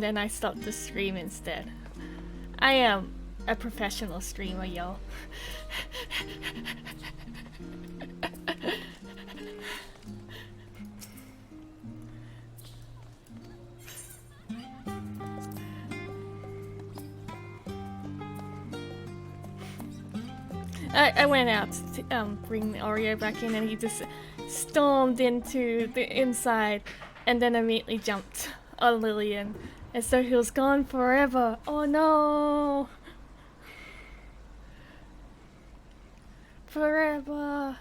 then I stopped the stream instead. I am a professional streamer, y'all. I went out to bring the Oreo back in, and he just stormed into the inside and then immediately jumped on Lillian. And so he was gone forever. Oh no! Forever!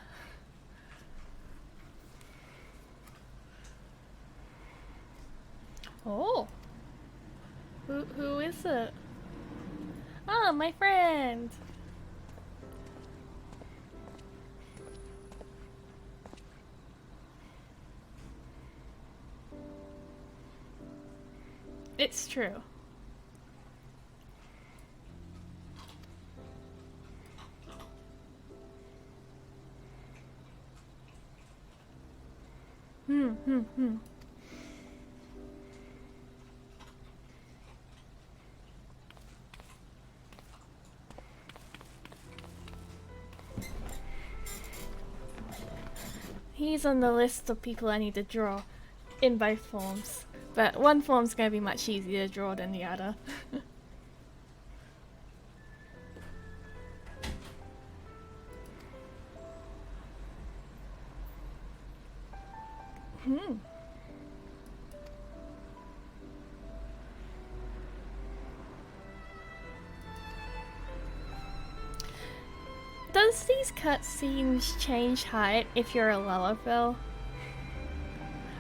Oh! Who is it? Oh, my friend! It's true. Hmm. He's on the list of people I need to draw in both forms. But one form's gonna be much easier to draw than the other. Does these cutscenes change height if you're a Lalafell?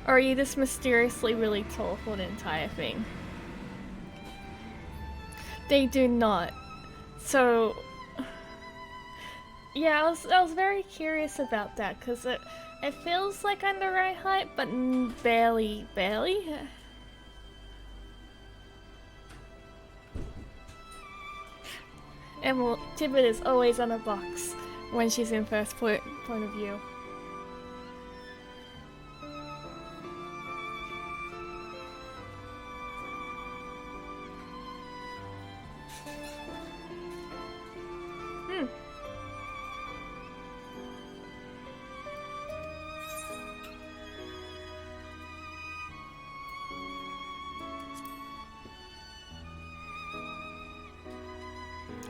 Or are you just mysteriously really tall for the entire thing? They do not. So, yeah, I was very curious about that because it feels like I'm the right height, but barely. And well, Tibbet is always on a box when she's in first point of view.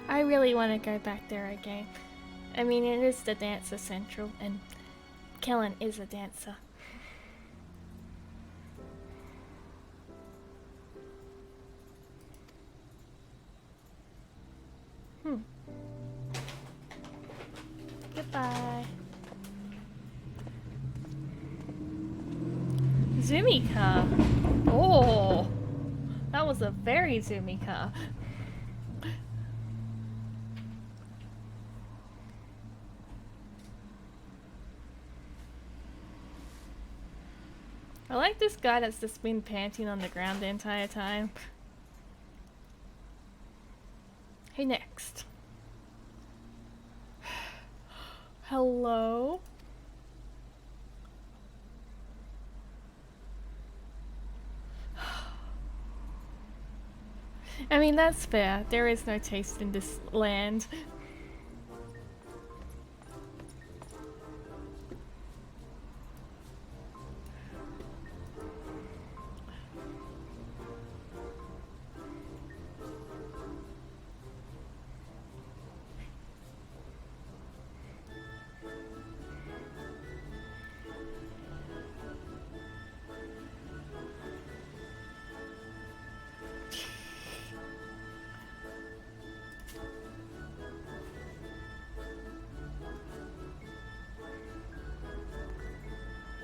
I really want to go back there again. I mean, it is the Dancer Central, and Kellen is a dancer. Goodbye. Zoomy car. Oh, that was a very zoomy car. I like this guy that's just been panting on the ground the entire time. Who next? Hello? I mean, that's fair. There is no taste in this land.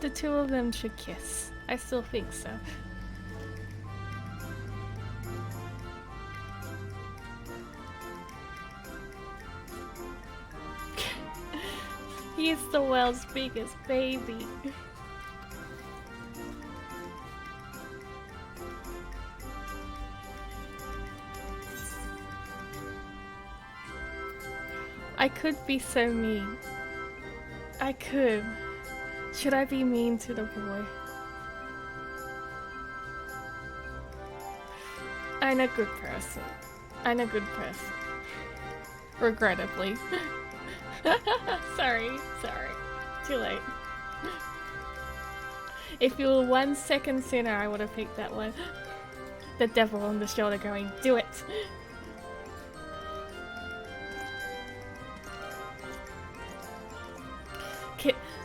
The two of them should kiss. I still think so. He's the world's biggest baby. I could be so mean. I could. Should I be mean to the boy? I'm a good person. I'm a good person. Regrettably. Sorry. Too late. If you were 1 second sooner, I would have picked that one. The devil on the shoulder going, do it!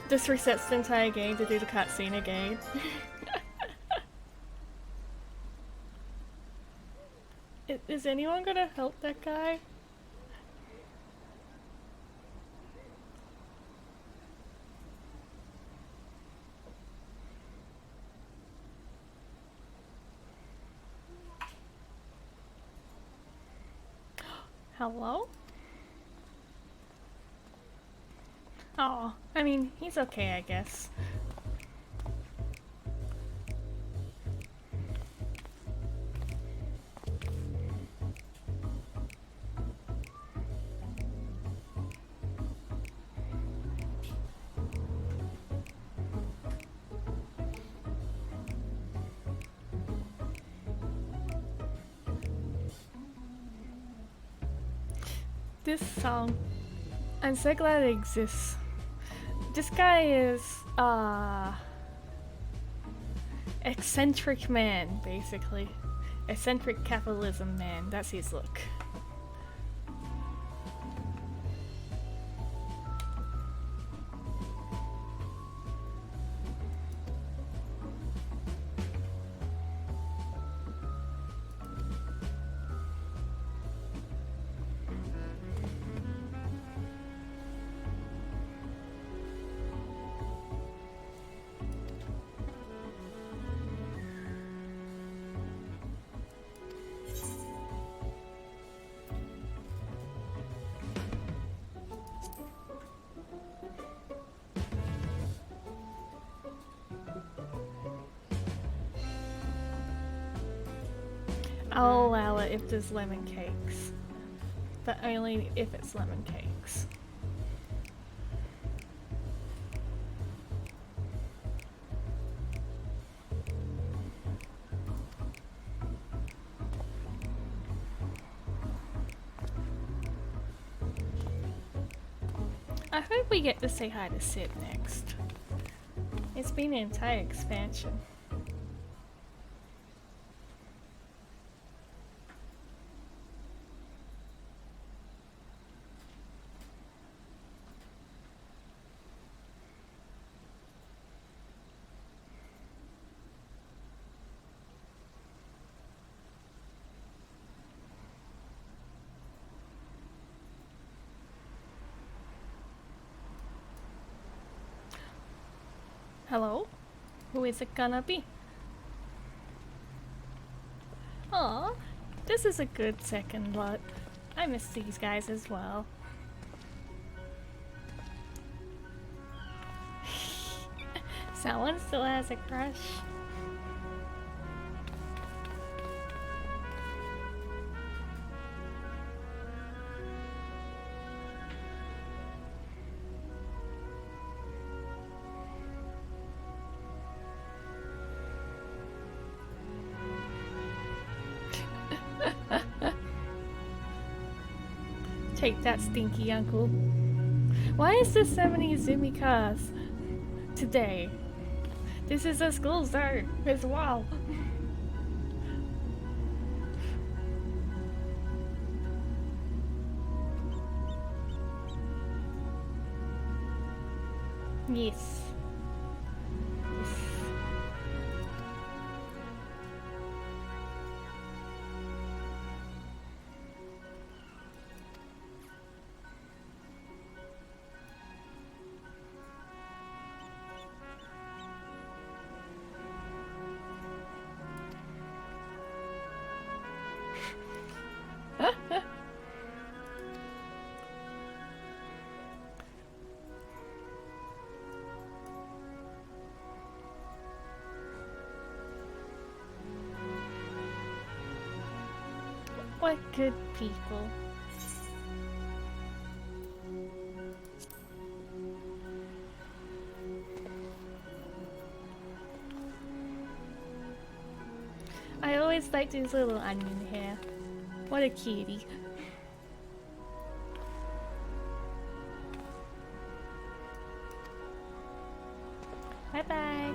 This resets the entire game to do the cutscene again. Is anyone gonna help that guy? Hello? Oh, I mean, he's okay, I guess. This song, I'm so glad it exists. This guy is, eccentric man, basically. Eccentric capitalism man, that's his look. I'll allow it if there's lemon cakes, but only if it's lemon cakes. I hope we get to say hi to Sid next. It's been an entire expansion. Hello? Who is it gonna be? Aw, this is a good second look. I miss these guys as well. Someone still has a crush. Take that, stinky uncle. Why is there so many Zoomy cars today? This is a school zone as well. Yes. What good people. I always like liked his little onion hair. What a cutie. Bye bye.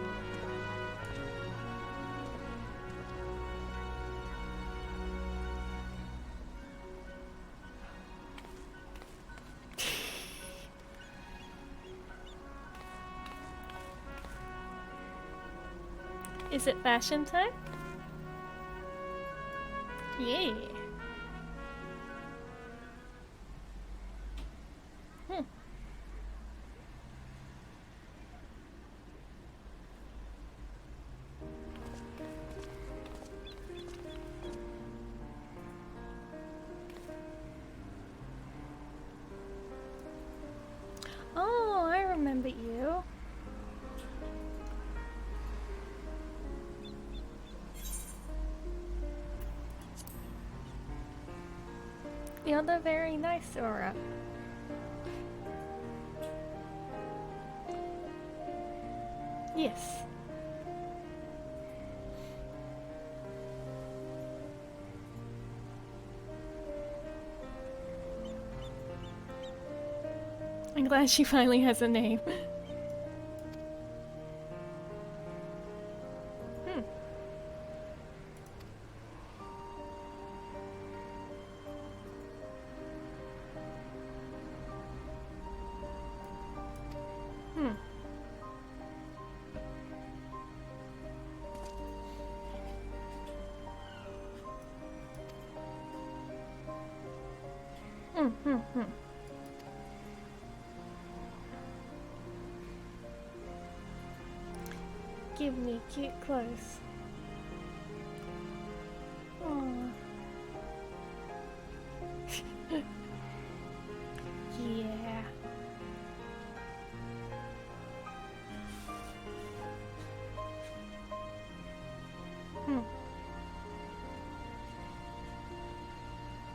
Is it fashion time? Yeah. Hmm. Oh, I remember you. You're the very nice Aura. Yes. I'm glad she finally has a name. Hmm. Hmm. Hmm. Give me cute clothes. Aww. Yeah. Hmm.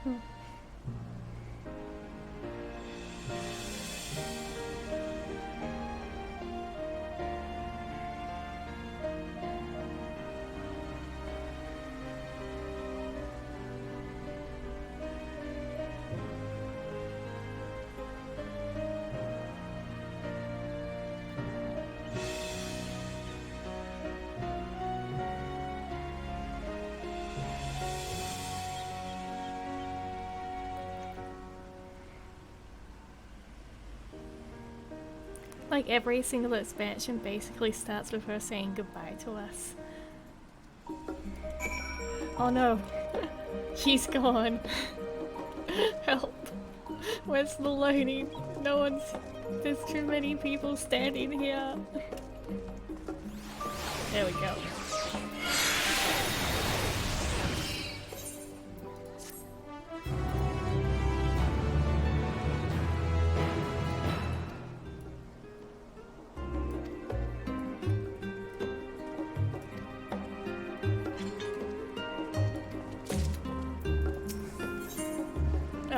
Hmm. Like every single expansion basically starts with her saying goodbye to us. Oh no. She's gone. Help. Where's the loading? No one's... There's too many people standing here. There we go.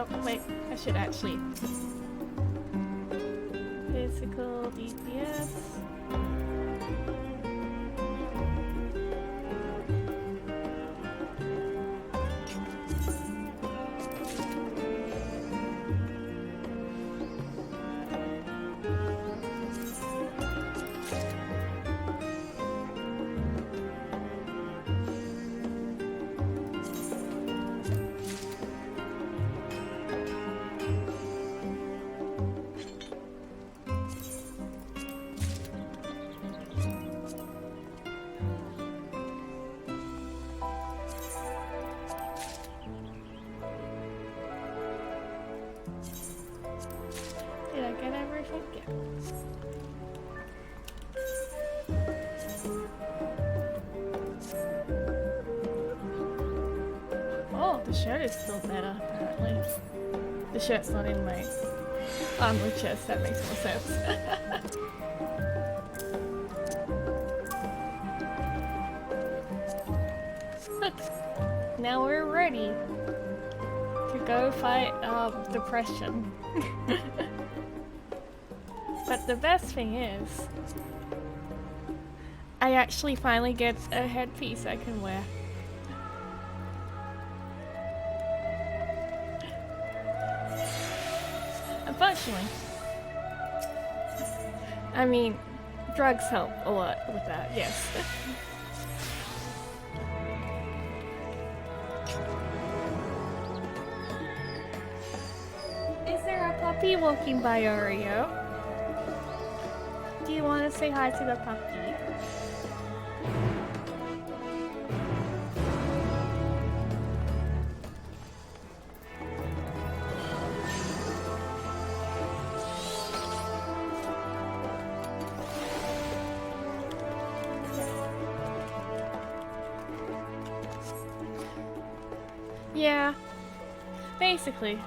Oh, wait. I should actually... Physical DPS. Did I get everything? Yeah. Oh, the shirt is still better, apparently. The shirt's not in my armor chest, that makes more sense. Now we're ready to go fight depression. But the best thing is, I actually finally get a headpiece I can wear. Functionally. I mean, drugs help a lot with that, yes. Is there a puppy walking by, Oreo? Do you want to say hi to the puppy? Yeah, basically.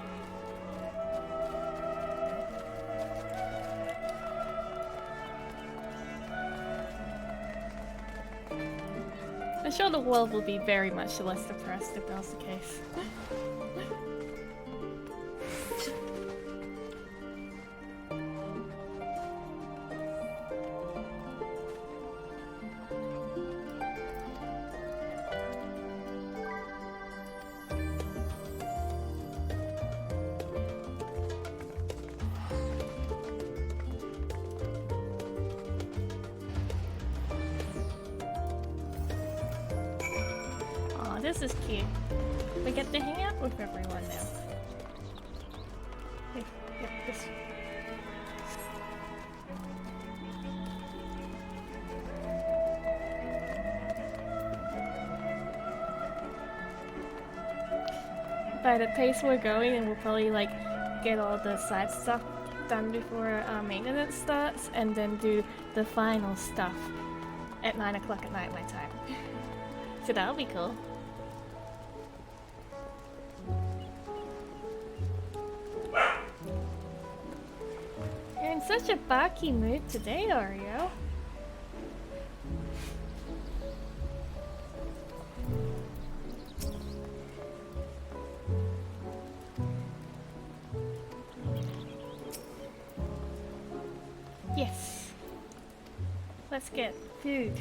I'm sure the world will be very much less depressed if that was the case. This is cute. We get to hang out with everyone now. Hey, this. By the pace we're going, and we'll probably like get all the side stuff done before maintenance starts, and then do the final stuff at 9 o'clock at night my time. So that'll be cool. You're in such a barky mood today, Oreo. Yes. Let's get food.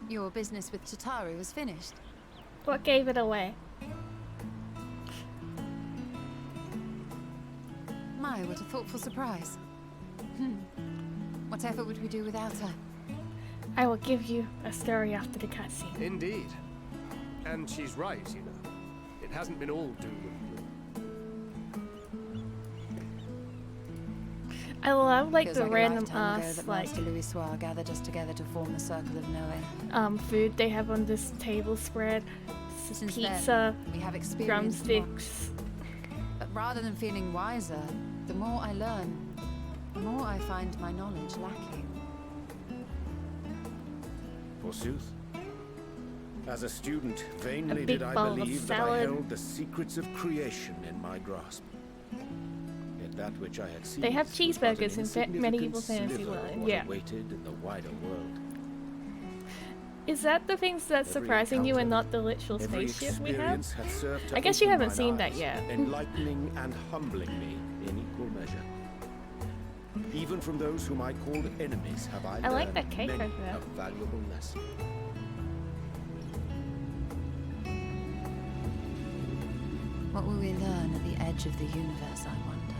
Your business with Tataru was finished. What gave it away? My, what a thoughtful surprise. Whatever would we do without her? I will give you a story after the cutscene. Indeed. And she's right, you know. It hasn't been all doom and I love like Feels the like a random lifetime ago ass that like Master Louis Soir gathered us together to form the circle of knowing. Food they have on this table spread. Since Pizza, then, we have experienced drumsticks. But rather than feeling wiser, the more I learn, the more I find my knowledge lacking. forsooth. As a student, vainly big did I bowl of believe that I salad. held the secrets of creation in my grasp. Yet that which I had seen They have was but an cheeseburgers in insignificant medieval fantasy sliver of world, what yeah. awaited in the wider world. Is that the things that's Every surprising you and encounter, not the literal Every spaceship we have? experience had served to I guess you open haven't mine seen that eyes, yet. enlightening and humbling me in equal measure. Even from those whom I called enemies have I I like learned that cake many right there. a valuable lesson. What will we learn at the edge of the universe, I wonder?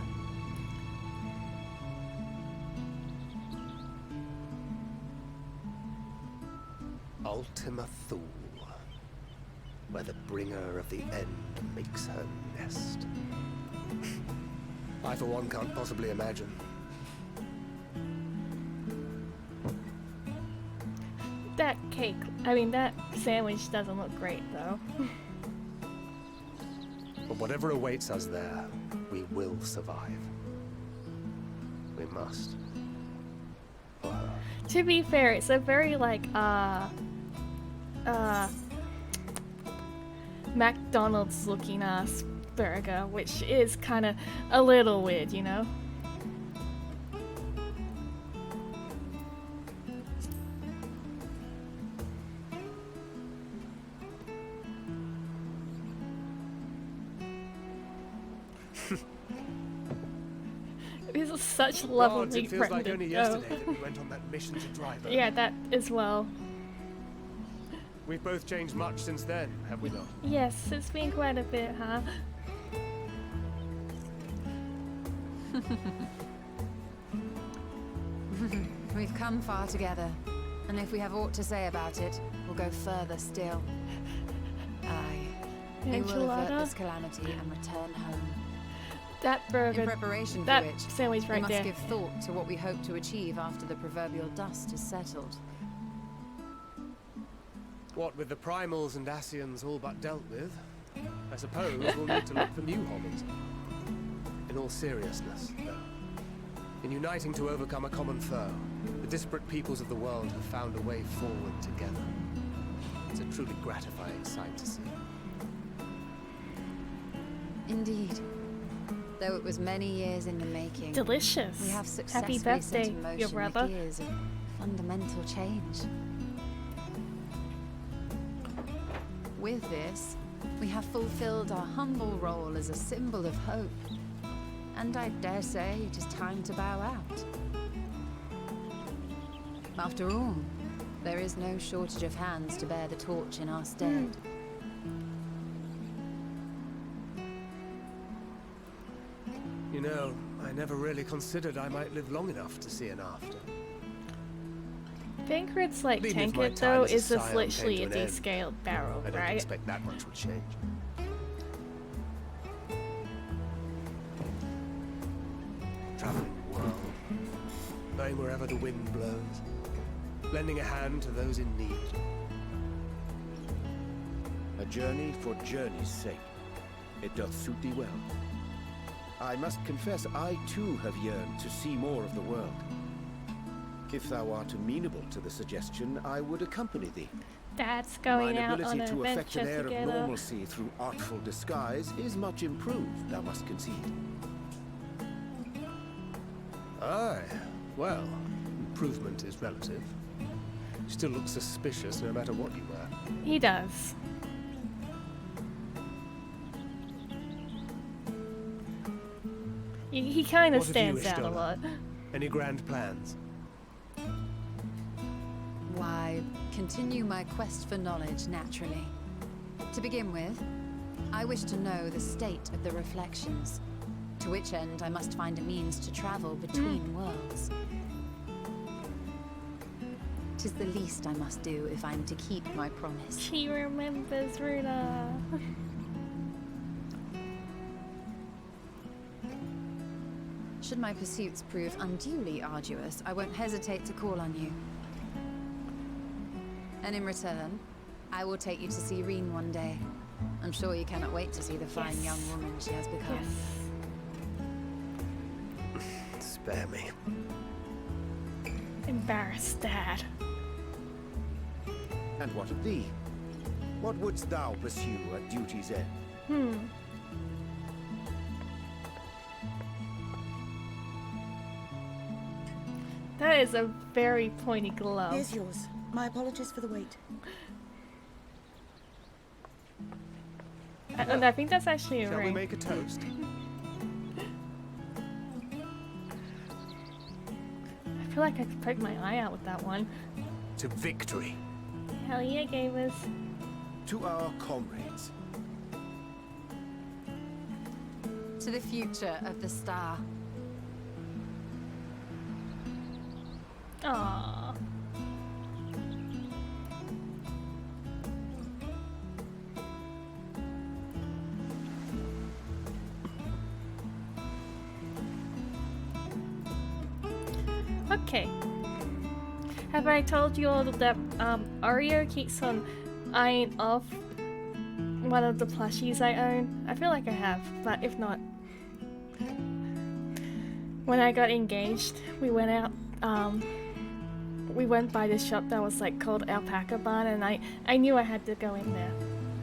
Ultima Thule, where the bringer of the end makes her nest. I, for one, can't possibly imagine. That cake, I mean that sandwich doesn't look great though. But whatever awaits us there, we will survive. We must. For her. To be fair, it's a very like McDonald's looking ass burger, which is kind of a little weird, you know? He's such Gods, lovely it feels like Brendan. only yesterday that we went on that mission to Driver. Yeah, that as well. We've both changed much since then, have we not? Yes, it's been quite a bit, huh? We've come far together, and if we have aught to say about it, we'll go further still. Aye, we will avert Enchilada? this calamity and return home. That In burger, preparation for that which, sandwich we right must there. give thought to what we hope to achieve after the proverbial dust is settled. What with the primals and Asians all but dealt with, I suppose we'll need to look for new hobbies. In all seriousness, though, in uniting to overcome a common foe, the disparate peoples of the world have found a way forward together. It's a truly gratifying sight to see. Indeed. Though it was many years in the making, Delicious. we have successfully Happy set birthday, in motion your the brother. gears of fundamental change. With this, we have fulfilled our humble role as a symbol of hope. And I dare say it is time to bow out. After all, there is no shortage of hands to bear the torch in our stead. You know, I never really considered I might live long enough to see an after. Thancred's like Believe me, if my Tankard time though as a is just scion literally a came to an end, descaled barrel, I don't right? expect that much will change. Traveling the world, going wherever the wind blows, lending a hand to those in need. A journey for journey's sake. It doth suit thee well. I must confess I too have yearned to see more of the world. If thou art amenable to the suggestion, I would accompany thee. That's going Mine out on ability an to effect adventure an air of together. normalcy through artful disguise is much improved, thou must concede. Aye, well, improvement is relative. You still look suspicious no matter what you wear. He does. He kind of What have you stands out a wished on? lot. Any grand plans? Why, continue my quest for knowledge naturally. To begin with, I wish to know the state of the reflections, to which end I must find a means to travel between worlds. 'Tis the least I must do if I'm to keep my promise. She remembers Runa. Should my pursuits prove unduly arduous, I won't hesitate to call on you. And in return, I will take you to see Reen one day. I'm sure you cannot wait to see the fine Yes. young woman she has become. Yes. Spare me. Embarrassed dad. And what of thee? What wouldst thou pursue at duty's end? That is a very pointy glove. Here's yours. My apologies for the wait. And I think that's actually a Shall we ring. make a toast? I feel like I could poke my eye out with that one. To victory. Hell yeah, gamers. To our comrades. To the future of the star. Aww. Okay. Have I told you all that Oreo keeps on eyeing off one of the plushies I own? I feel like I have, but if not, when I got engaged, we went out. We went by this shop that was like called Alpaca Barn, and I knew I had to go in there,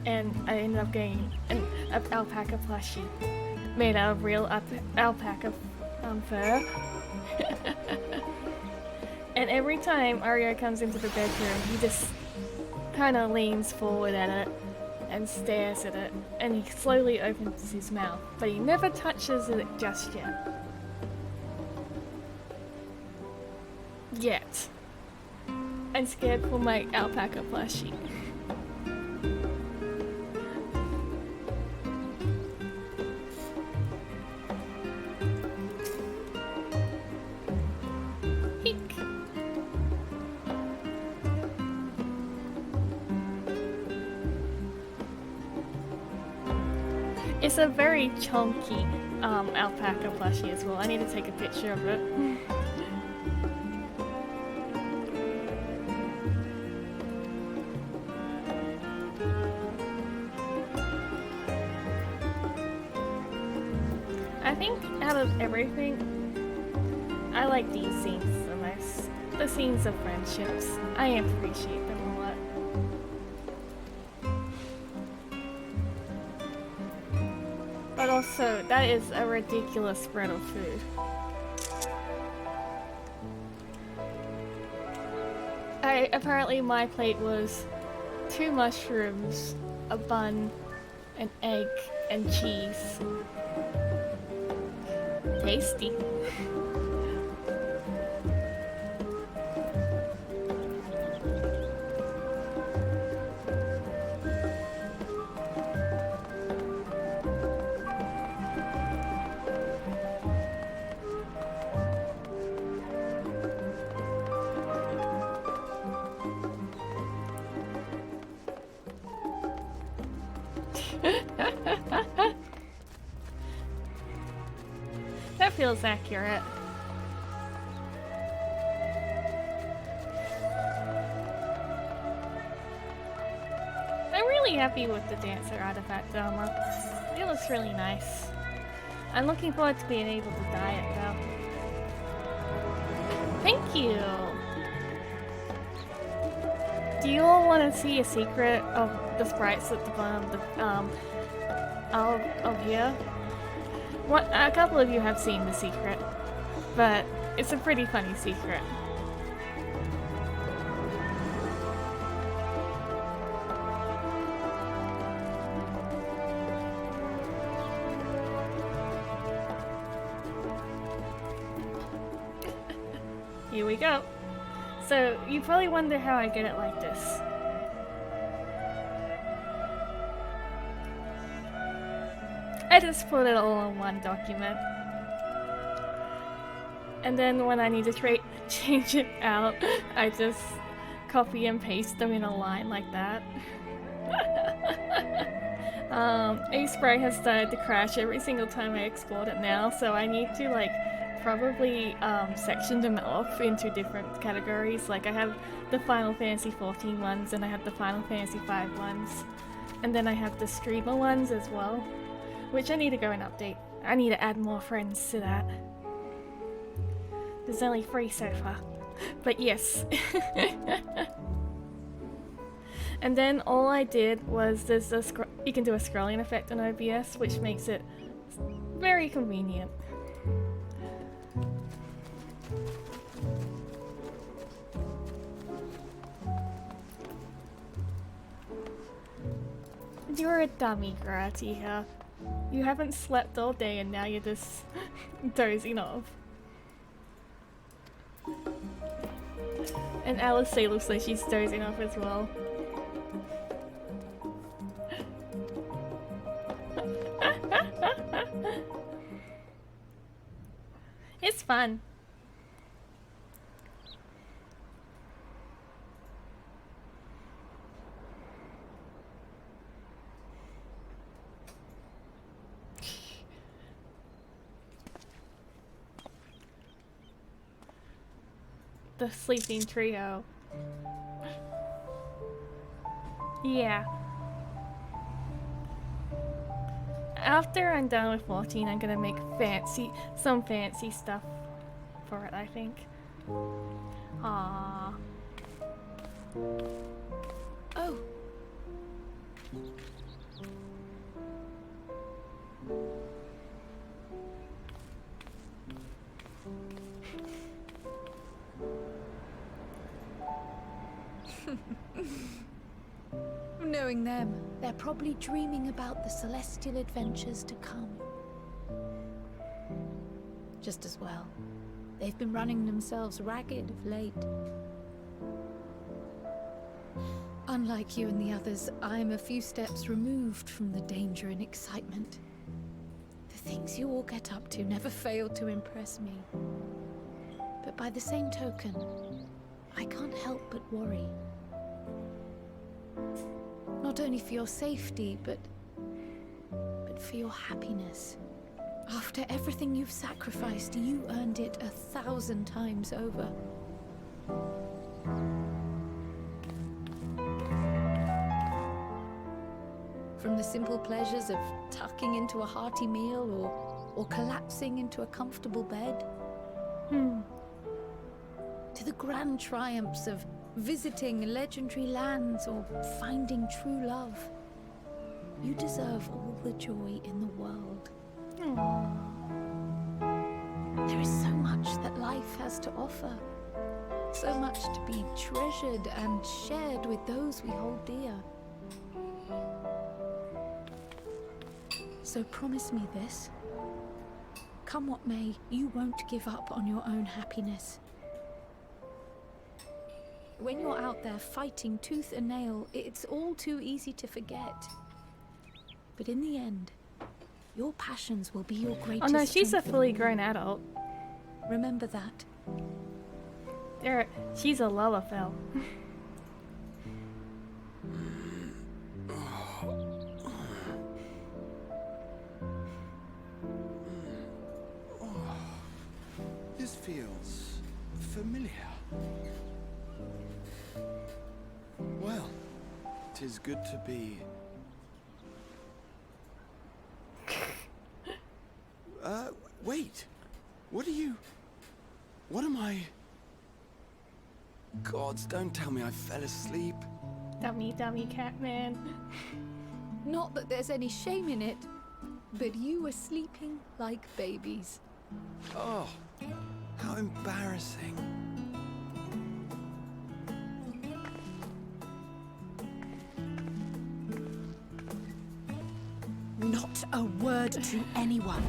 and I ended up getting an alpaca plushie made out of real alpaca fur. And every time Arya comes into the bedroom, he just kind of leans forward at it and stares at it, and he slowly opens his mouth, but he never touches it just yet. yet. I'm scared for my alpaca plushie. Eek. It's a very chunky alpaca plushie as well. I need to take a picture of it. I think out of everything, I like these scenes the most. The scenes of friendships. I appreciate them a lot. But also, that is a ridiculous spread of food. Apparently my plate was 2 mushrooms, a bun, an egg, and cheese. Tasty. That feels accurate. I'm really happy with the Dancer artifact armor. It looks really nice. I'm looking forward to being able to dye it though. Thank you! Do you all want to see a secret of the sprites at the bottom of here? A couple of you have seen the secret, but it's a pretty funny secret. Here we go. So, you probably wonder how I get it like this. I just put it all in one document. And then when I need to change it out, I just copy and paste them in a line like that. A-Sprite has started to crash every single time I export it now, so I need to like probably section them off into different categories. Like I have the Final Fantasy 14 ones and I have the Final Fantasy 5 ones. And then I have the streamer ones as well. Which I need to go and update. I need to add more friends to that. There's only 3 so far. But yes. And then all I did was you can do a scrolling effect on OBS, which makes it very convenient. You're a dummy, Gratiha. You haven't slept all day and now you're just dozing off. And Alice looks like she's dozing off as well. It's fun. The sleeping trio. Yeah. After I'm done with 14, I'm gonna make some fancy stuff for it, I think. Aww. Oh. Knowing them, they're probably dreaming about the celestial adventures to come. Just as well. They've been running themselves ragged of late. Unlike you and the others, I'm a few steps removed from the danger and excitement. The things you all get up to never fail to impress me. But by the same token, I can't help but worry. Not only for your safety, but for your happiness. After everything you've sacrificed, you earned it 1,000 times over. From the simple pleasures of tucking into a hearty meal or collapsing into a comfortable bed, to the grand triumphs of visiting legendary lands or finding true love. You deserve all the joy in the world. There is so much that life has to offer. So much to be treasured and shared with those we hold dear. So promise me this. Come what may, you won't give up on your own happiness. When you're out there fighting tooth and nail, it's all too easy to forget. But in the end, your passions will be your greatest Oh no, she's a strength. fully grown adult. Remember that. She's a Lalafell. This feels familiar. Well, 'tis good to be... wait. What are you... What am I... Gods, don't tell me I fell asleep. Dummy cat man. Not that there's any shame in it, but you were sleeping like babies. Oh, how embarrassing. Not a word to anyone.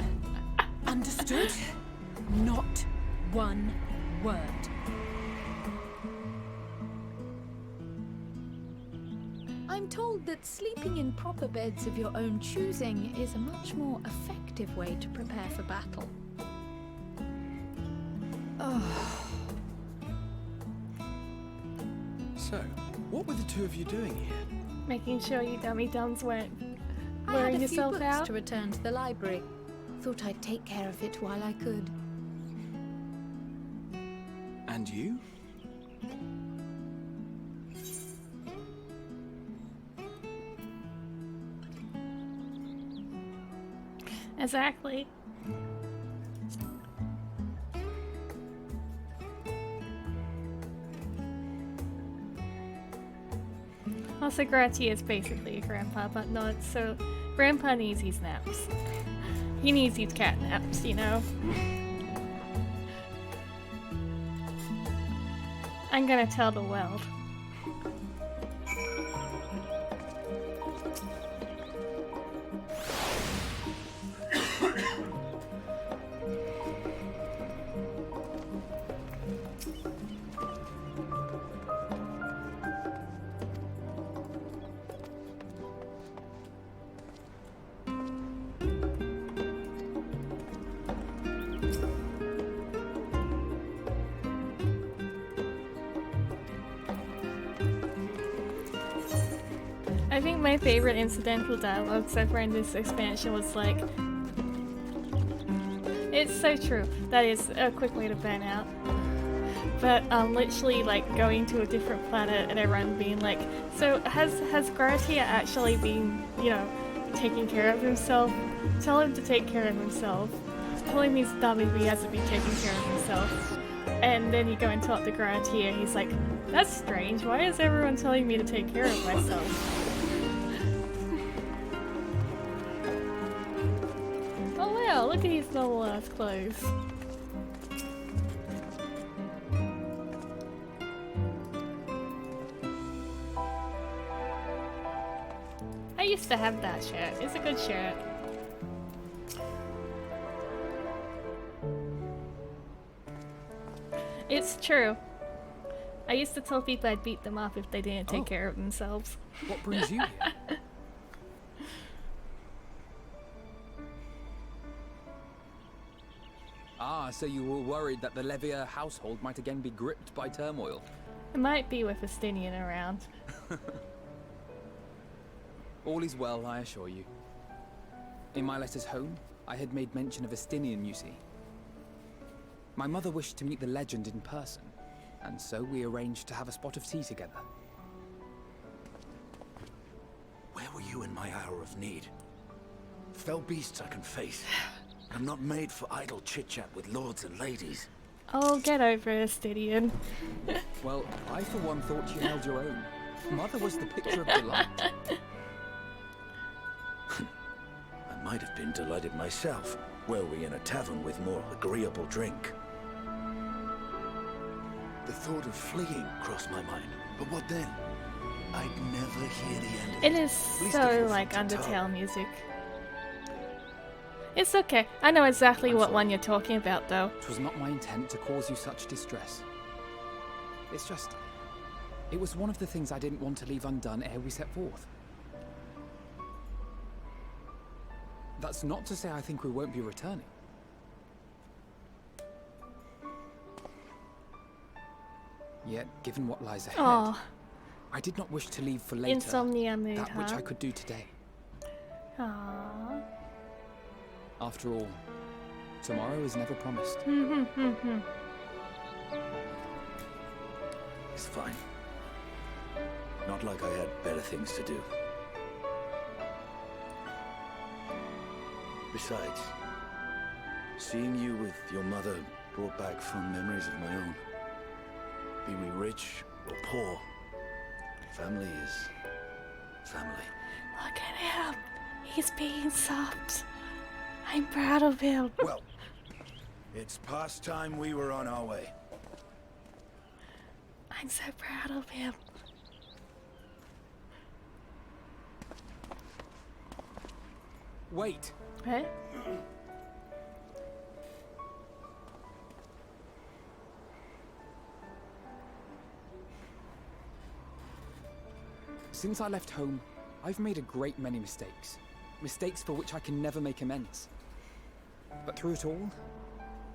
Understood? Not one word. I'm told that sleeping in proper beds of your own choosing is a much more effective way to prepare for battle. So, what were the two of you doing here? Making sure you dummy dumbs weren't I wearing had a few yourself books out. to return to the library. Thought I'd take care of it while I could. And you? Exactly. Also, Gratier is basically a grandpa, but not so. Grandpa needs his naps. He needs his cat naps, you know? I'm gonna tell the world. I think my favorite incidental dialogue so far in this expansion was like, it's so true. That is a quick way to burn out. But literally like going to a different planet and everyone being like, so has Gratier actually been, you know, taking care of himself? Tell him to take care of himself. Tell him he's dumb if he hasn't been taking care of himself. And then you go and talk to Gratier, he's like, that's strange, why is everyone telling me to take care of myself? Oh wow, look at his normal ass clothes. I used to have that shirt, it's a good shirt. It's true. I used to tell people I'd beat them up if they didn't take care of themselves. What brings you here? Ah, so you were worried that the Levier household might again be gripped by turmoil. It might be with Estinian around. All is well, I assure you. In my letters home, I had made mention of Estinian, you see. My mother wished to meet the legend in person, and so we arranged to have a spot of tea together. Where were you in my hour of need? Fell beasts I can face. I'm not made for idle chit-chat with lords and ladies. Oh, get over it, Estinian. Well, I for one thought you held your own. Mother was the picture of delight. I might have been delighted myself, were we in a tavern with more agreeable drink. The thought of fleeing crossed my mind, but what then? I'd never hear the end of it. It is Least if so we're like from Undertale Tatar. music. It's okay. I know exactly what one you're talking about, though. It was not my intent to cause you such distress. It's just... it was one of the things I didn't want to leave undone ere we set forth. That's not to say I think we won't be returning. Yet, given what lies ahead, Oh, I did not wish to leave for later insomnia mood, that which huh? I could do today. Aww. After all, tomorrow is never promised. It's fine. Not like I had better things to do. Besides, seeing you with your mother brought back fond memories of my own. Be we rich or poor, family is family. Look at him. He's being soft. I'm proud of him. Well, it's past time we were on our way. I'm so proud of him. Wait! Right? Since I left home, I've made a great many mistakes. Mistakes for which I can never make amends. But through it all,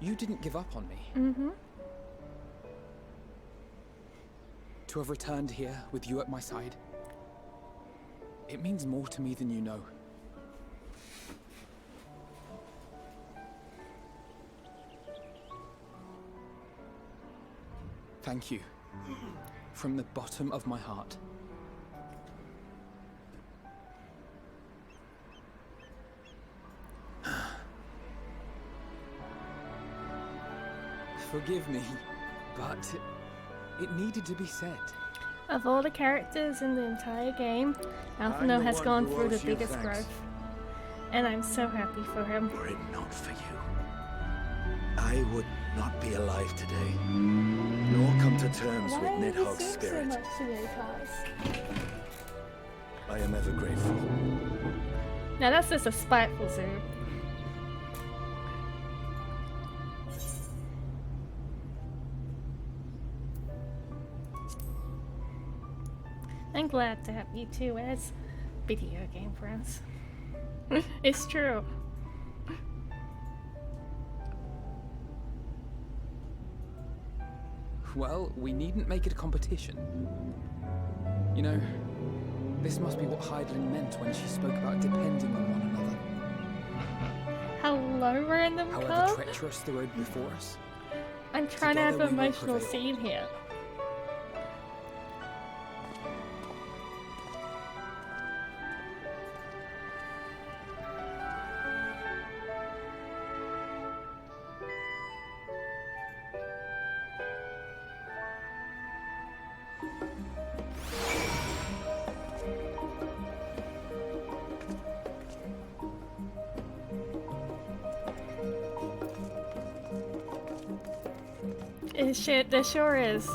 you didn't give up on me. Mm-hmm. To have returned here with you at my side, it means more to me than you know. Thank you. From the bottom of my heart. Forgive me, but it needed to be said. Of all the characters in the entire game, Alphino the has one gone who through the owes you biggest thanks. growth. And I'm so happy for him. Were it not for you, I would not be alive today, nor come to terms with Nidhogg's spirit. I am ever grateful. Now that's just a spiteful Zoo. I'm glad to have you two as video game friends. It's true. Well, we needn't make it a competition. You know, this must be what Hydaelyn meant when she spoke about depending on one another. Hello, random However cub. treacherous the road before us, I'm trying to have together an we will emotional prevail. scene here. There sure is.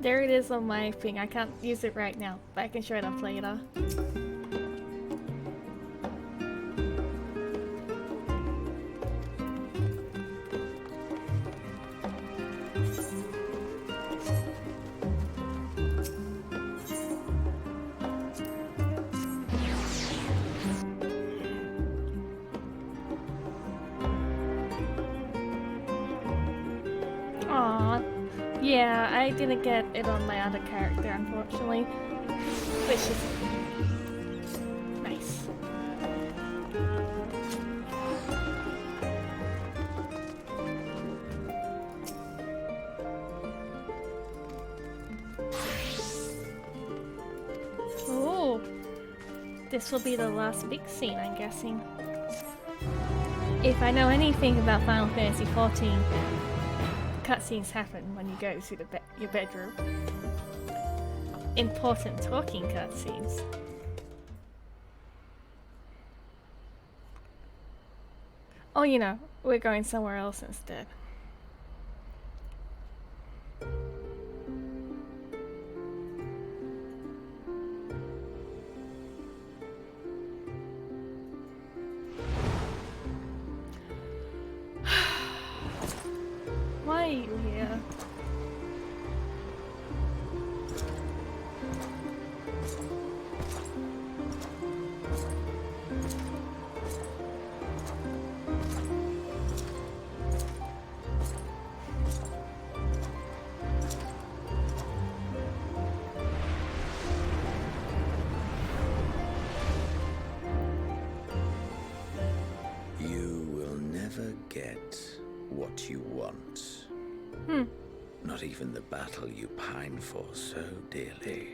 There it is on my thing. I can't use it right now, but I can show it up later. Yeah, I didn't get it on my other character, unfortunately. Which is nice. Oh, this will be the last big scene, I'm guessing. If I know anything about Final Fantasy XIV, cutscenes happen when you go to your bedroom. Important talking cutscenes. Oh, you know, we're going somewhere else instead. Why are you here? You will never get what you want. Not even the battle you pine for so dearly.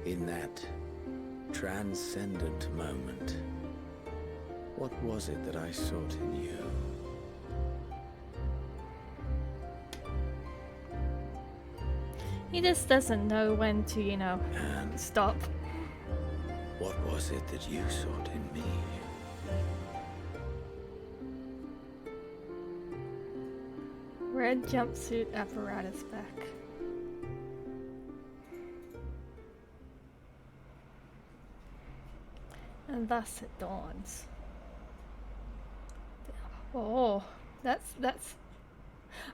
In that transcendent moment, what was it that I sought in you? He just doesn't know when to, you know, And stop. what was it that you sought in me? Red jumpsuit apparatus back. And thus it dawns. Oh, that's.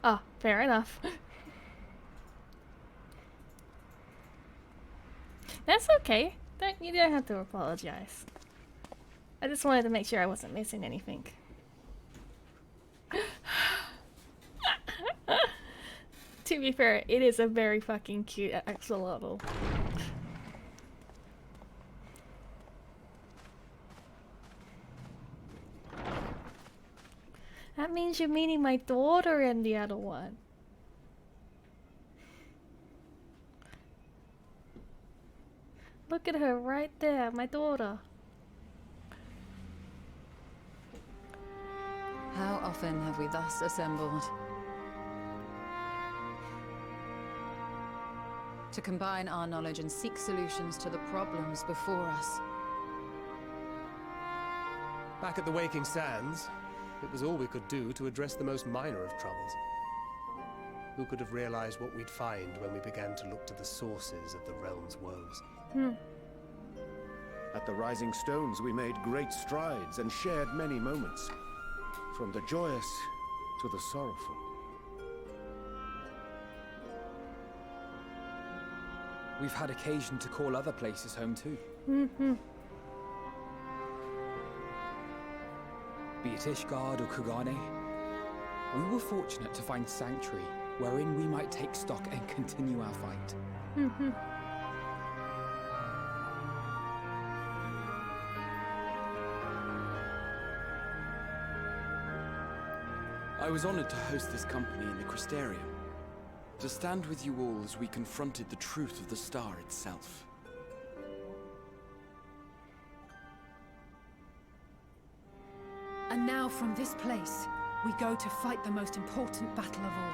Ah, fair enough. That's okay. You don't have to apologize. I just wanted to make sure I wasn't missing anything. To be fair, it is a very fucking cute axolotl. That means you're meeting my daughter and the other one. Look at her right there, my daughter. How often have we thus assembled? To combine our knowledge and seek solutions to the problems before us. Back at the Waking Sands, it was all we could do to address the most minor of troubles. Who could have realized what we'd find when we began to look to the sources of the realm's woes? At the Rising Stones, we made great strides and shared many moments, from the joyous to the sorrowful. We've had occasion to call other places home too. Be it Ishgard or Kugane, we were fortunate to find sanctuary wherein we might take stock and continue our fight. I was honored to host this company in the Crystarium, to stand with you all as we confronted the truth of the star itself. And now from this place, we go to fight the most important battle of all.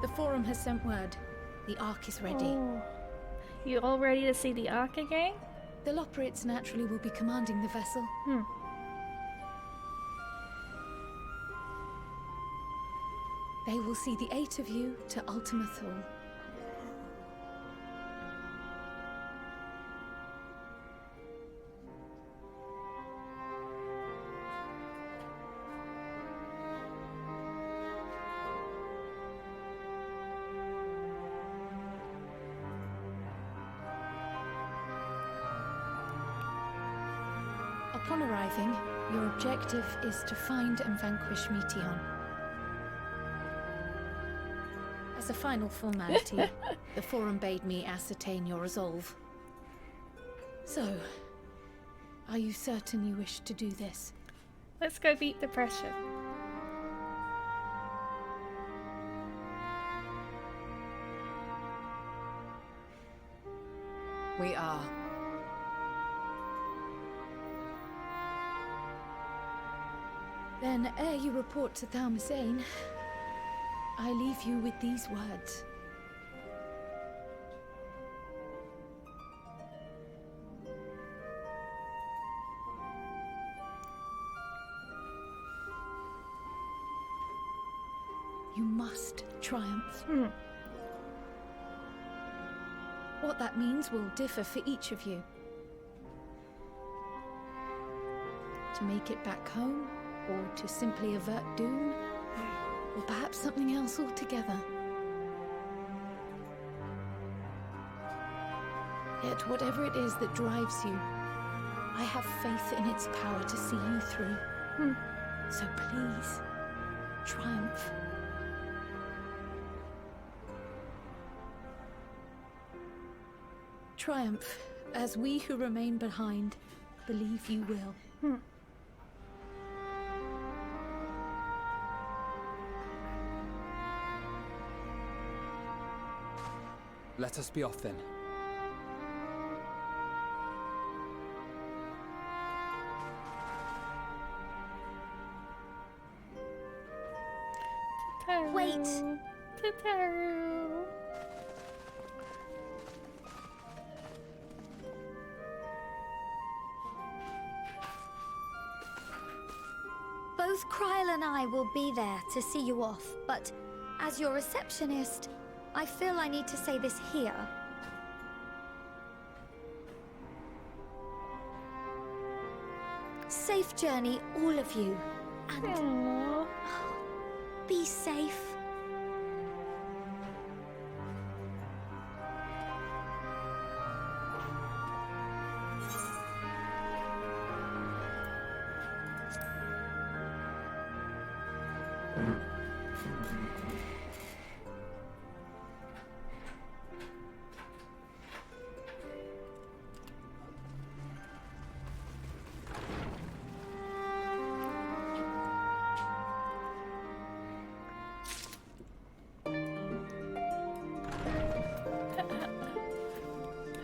The Forum has sent word. The Ark is ready. Oh. You all ready to see the Ark again? The Loporrits naturally will be commanding the vessel. They will see the 8 of you to Ultima Thule. Upon arriving, your objective is to find and vanquish Meteon. As a final formality, the Forum bade me ascertain your resolve. So, are you certain you wish to do this? Let's go beat depression. We are. Then, ere you report to Thalmasane, I leave you with these words. You must triumph. What that means will differ for each of you. To make it back home, or to simply avert doom, or perhaps something else altogether. Yet whatever it is that drives you, I have faith in its power to see you through. So please, triumph. Triumph, as we who remain behind believe you will. Let us be off then. Wait. Tataru. Both Kryl and I will be there to see you off, but as your receptionist, I feel I need to say this here. Safe journey, all of you, and Aww. be safe.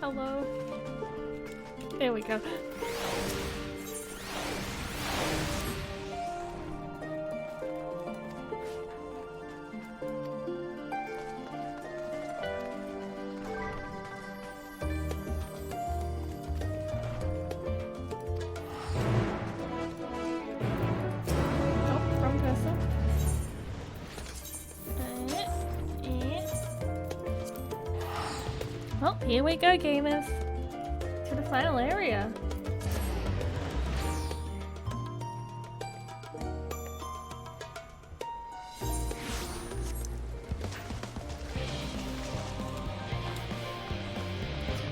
Hello. There we go. Oh, wrong person. Well, here we go, gamers. To the final area.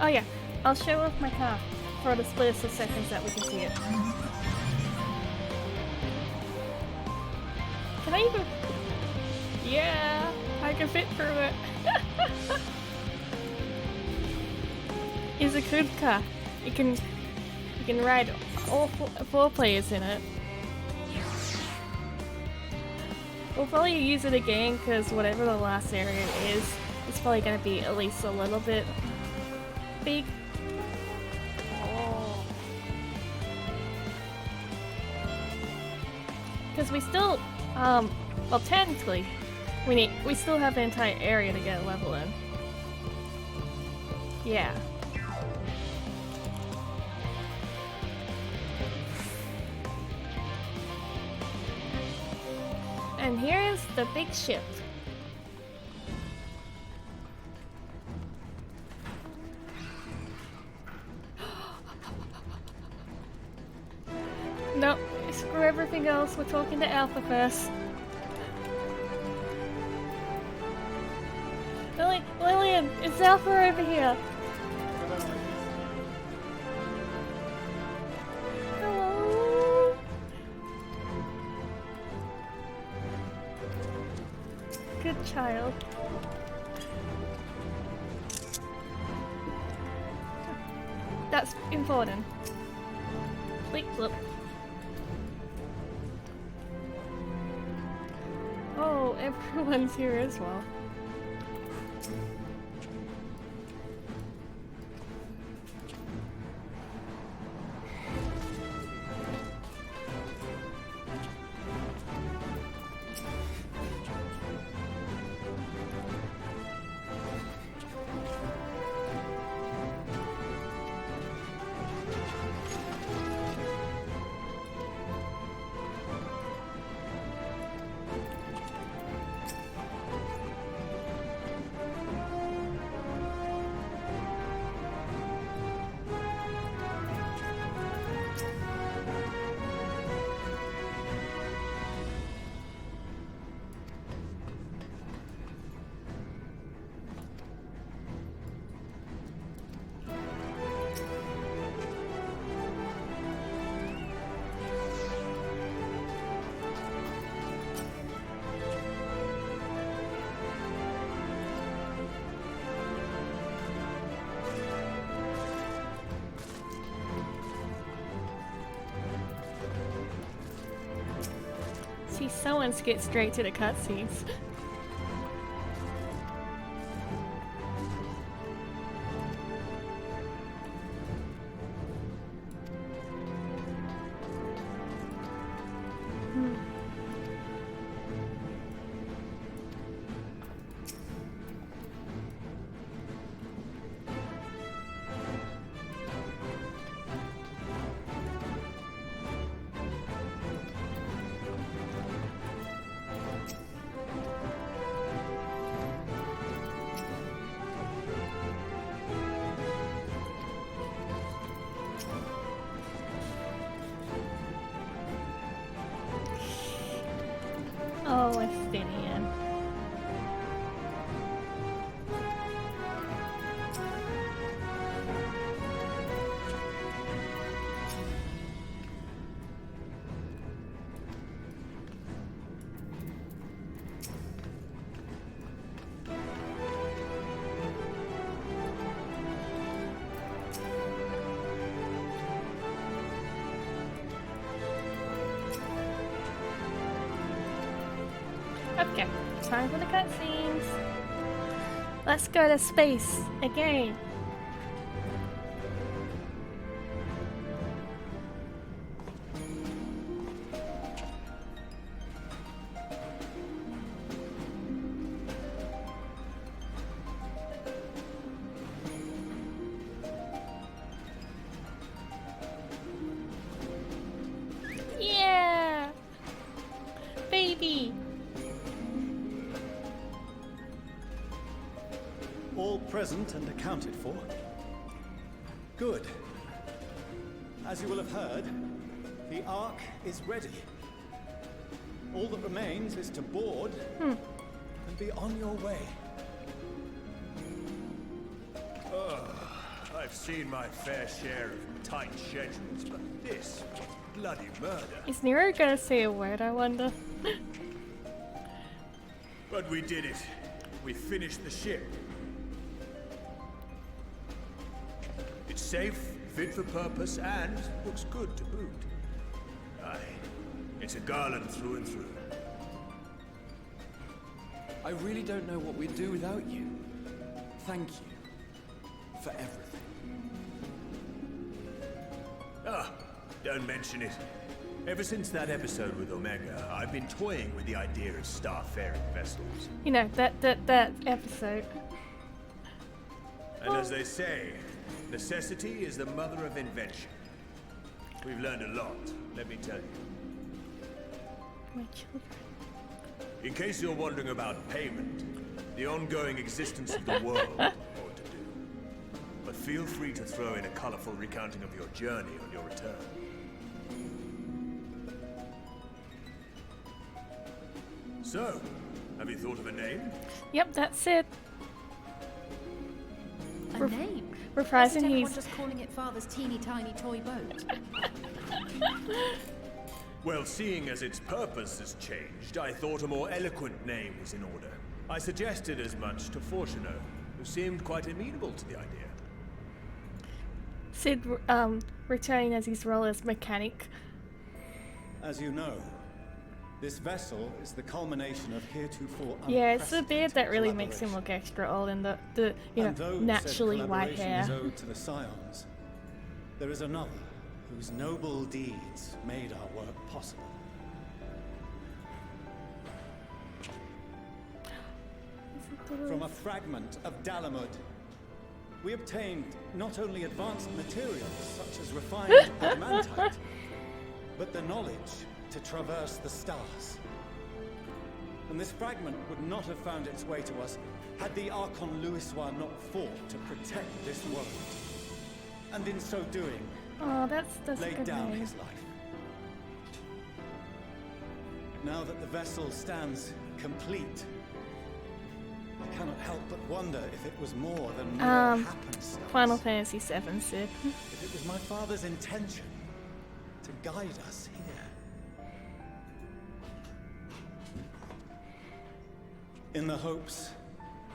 Oh yeah, I'll show off my car for the split of seconds that we can see it. Can I even... Yeah, I can fit through it. It's a good car. You can ride all four players in it. We'll probably use it again because whatever the last area is, it's probably going to be at least a little bit big. Because we still, well technically, we still have the entire area to get a level in. Yeah. And here is the big ship. Nope, screw everything else, we're talking to Alpha first. Lillian, it's Alpha over here. Hello. child. That's important. Bleep bloop. Oh, everyone's here as well. See, someone skipped straight to the cutscenes. Oh, Estinian. Okay, time for the cutscenes. Let's go to space again. Yeah! Baby! All present and accounted for? Good. As you will have heard, the Ark is ready. All that remains is to board and be on your way. I've seen my fair share of tight schedules, but this bloody murder. Is Nero gonna say a word, I wonder? But we did it. We finished the ship. It's safe, fit for purpose, and looks good to boot. Aye, it's a garland through and through. I really don't know what we'd do without you. Thank you for everything. Ah, don't mention it. Ever since that episode with Omega, I've been toying with the idea of starfaring vessels. You know, that episode. And as they say, necessity is the mother of invention. We've learned a lot, let me tell you. My children. In case you're wondering about payment, the ongoing existence of the world ought to do. But feel free to throw in a colorful recounting of your journey on your return. So, have you thought of a name? Yep, that's it. A name? Reprising Isn't everyone his. just calling it Father's teeny tiny toy boat? Well, seeing as its purpose has changed, I thought a more eloquent name was in order. I suggested as much to Fortuno, who seemed quite amenable to the idea. Sid returning as his role as mechanic. As you know, this vessel is the culmination of heretofore Yeah, it's the beard that really unprecedented makes him look collaboration. extra old, and the you And know, though naturally said white collaboration hair. is owed to the Scions, there is another whose noble deeds made our work possible. From a fragment of Dalamud, we obtained not only advanced materials such as refined adamantite, but the knowledge to traverse the stars. And this fragment would not have found its way to us had the Archon Louisois not fought to protect this world. And in so doing, Oh, that's a laid good down name. his life. Now that the vessel stands complete, I cannot help but wonder if it was more than mere happenstance. Final Fantasy VII, Sid. If it was my father's intention to guide us here. In the hopes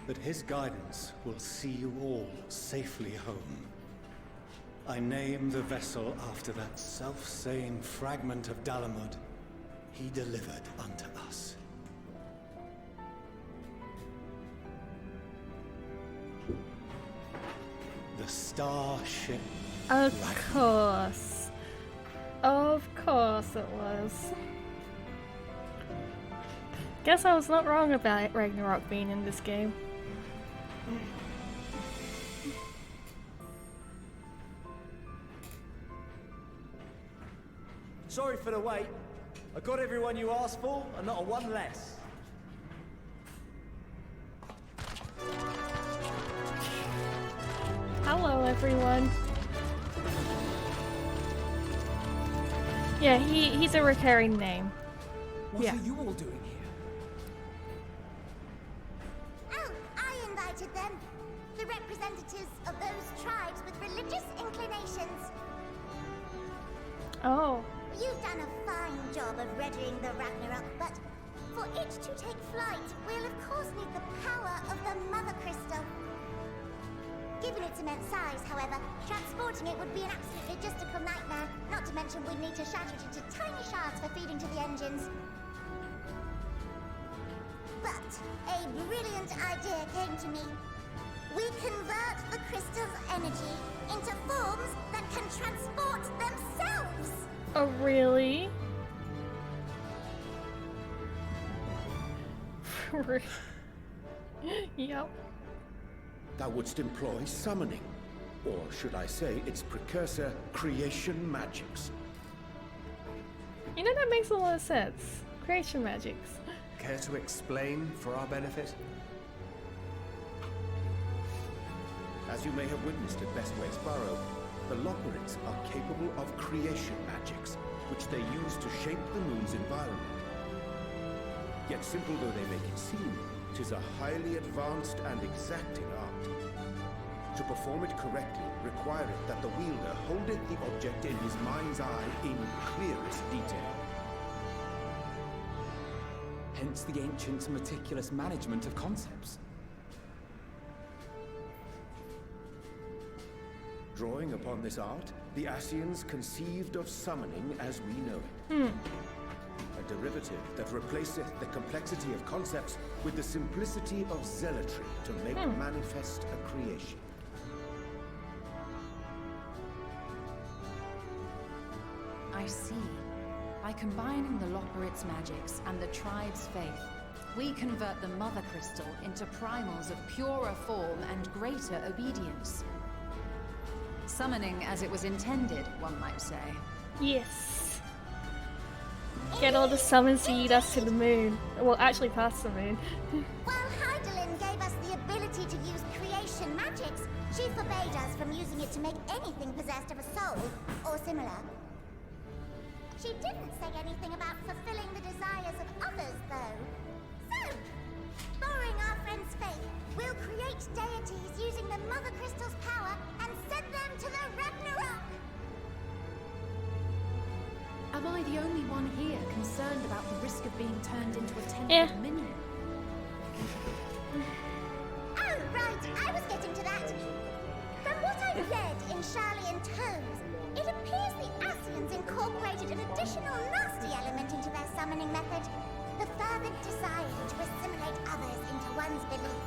that his guidance will see you all safely home, I name the vessel after that self-same fragment of Dalamud he delivered unto us. The Starship Of Ragnarok. course. Of course it was. Guess I was not wrong about Ragnarok being in this game. Sorry for the wait. I got everyone you asked for, and not a one less. Hello, everyone. Yeah, he's a recurring name. What Yeah. are you all doing here? Oh, I invited them. The representatives of those tribes with religious inclinations. Oh. You've done a fine job of readying the Ragnarok, but for it to take flight, we'll of course need the power of the Mother Crystal. Given its immense size, however, transporting it would be an absolute logistical nightmare, not to mention we'd need to shatter it into tiny shards for feeding to the engines. But a brilliant idea came to me. We convert the crystal's energy into forms that can transport themselves! Oh, really? Yep. Thou wouldst employ summoning, or should I say its precursor, creation magics. You know, that makes a lot of sense. Creation magics. Care to explain for our benefit? As you may have witnessed at Bestways Burrow, the Loporrits are capable of creation magics, which they use to shape the moon's environment. Yet simple though they make it seem, 'tis a highly advanced and exacting art. To perform it correctly requireth that the wielder holdeth the object in his mind's eye in clearest detail. Hence the ancients' meticulous management of concepts. Drawing upon this art, the Ascians conceived of summoning as we know it. A derivative that replaceth the complexity of concepts with the simplicity of zealotry to make manifest a creation. I see. By combining the Loporrits' magics and the tribe's faith, we convert the Mother Crystal into primals of purer form and greater obedience. Summoning as it was intended, one might say. Yes. Get all the summons to lead us to the moon. Well, actually past the moon. While Heidelin gave us the ability to use creation magics, she forbade us from using it to make anything possessed of a soul, or similar. She didn't say anything about fulfilling the desires of others, though. So, borrowing our friend's faith, we'll create deities using the Mother Crystal's power and send them to the Ragnarok! Am I the only one here concerned about the risk of being turned into a Yeah. tempered minion? Oh, right, I was getting to that. From what I read in Charlian tomes, it appears the Ascians incorporated an additional nasty element into their summoning method. The fervent desire to assimilate others into one's belief.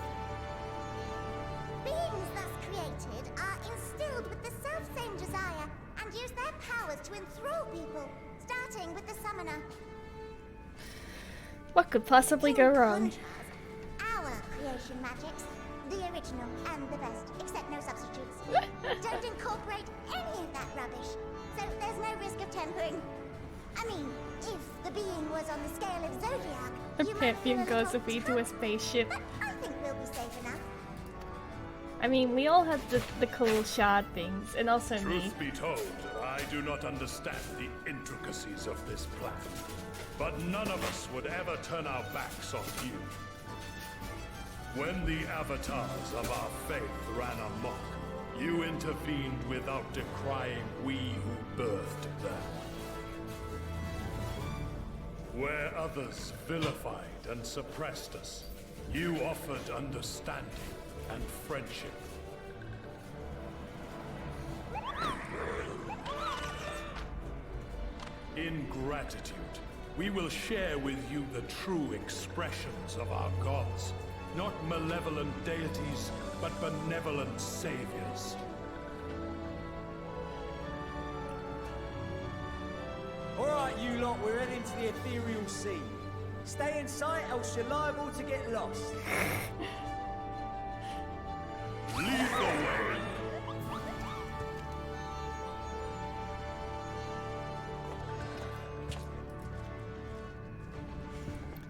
Beings thus created are instilled with the self-same desire and use their powers to enthrall people, starting with the summoner. What could possibly go wrong? Our creation magics, the original and the best, except no substitutes, don't incorporate any of that rubbish, so there's no risk of tempering. I mean, if the being was on the scale of Zodiac, The you might feel Pampian a goes little to to a spaceship. but I think we'll be safe enough. I mean, we all have the cool shard things, and also me. Truth be told, I do not understand the intricacies of this plan. But none of us would ever turn our backs on you. When the avatars of our faith ran amok, you intervened without decrying we who birthed them. Where others vilified and suppressed us, you offered understanding and friendship. In gratitude, we will share with you the true expressions of our gods. Not malevolent deities, but benevolent saviors. Alright, you lot, we're heading to the ethereal sea. Stay in sight, else you're liable to get lost. Lead the way.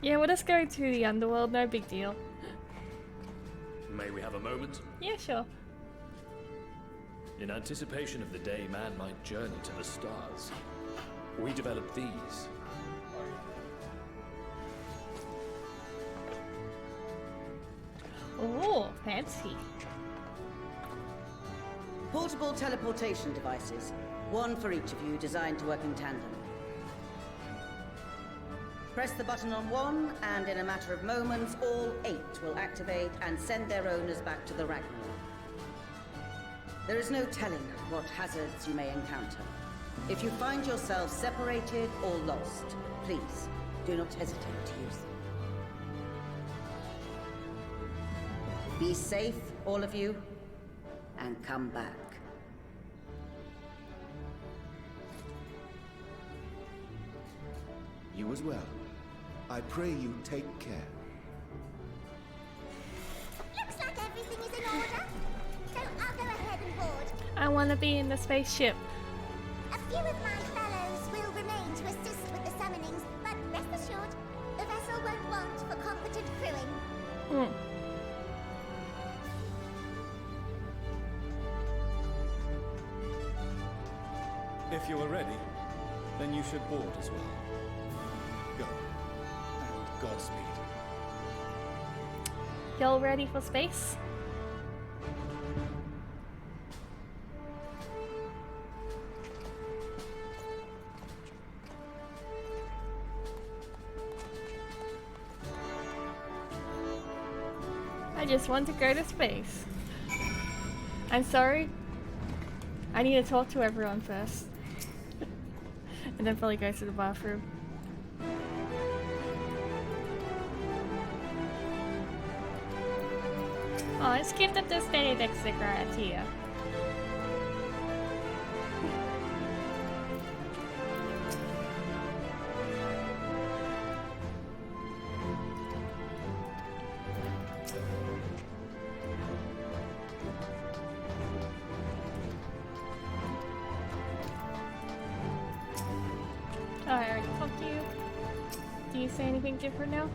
Yeah, we'll just go to the underworld, no big deal. May we have a moment? Yeah, sure. In anticipation of the day man might journey to the stars, we developed these. Oh, fancy. Portable teleportation devices. One for each of you, designed to work in tandem. Press the button on one, and in a matter of moments, all 8 will activate and send their owners back to the Ragnarok. There is no telling what hazards you may encounter. If you find yourself separated or lost, please do not hesitate to use them. Be safe, all of you, and come back. You as well. I pray you take care. Looks like everything is in order, so I'll go ahead and board. I want to be in the spaceship. A few of my fellows will remain to assist with the summonings, but rest assured, the vessel won't want for competent crewing. If you are ready, then you should board as well. Go. And Godspeed. Y'all ready for space? I just want to go to space. I'm sorry. I need to talk to everyone first. And then probably go to the bathroom. Oh, I skipped up this Benedict sticker right here. Oh, I already talked to you. Do you say anything different now?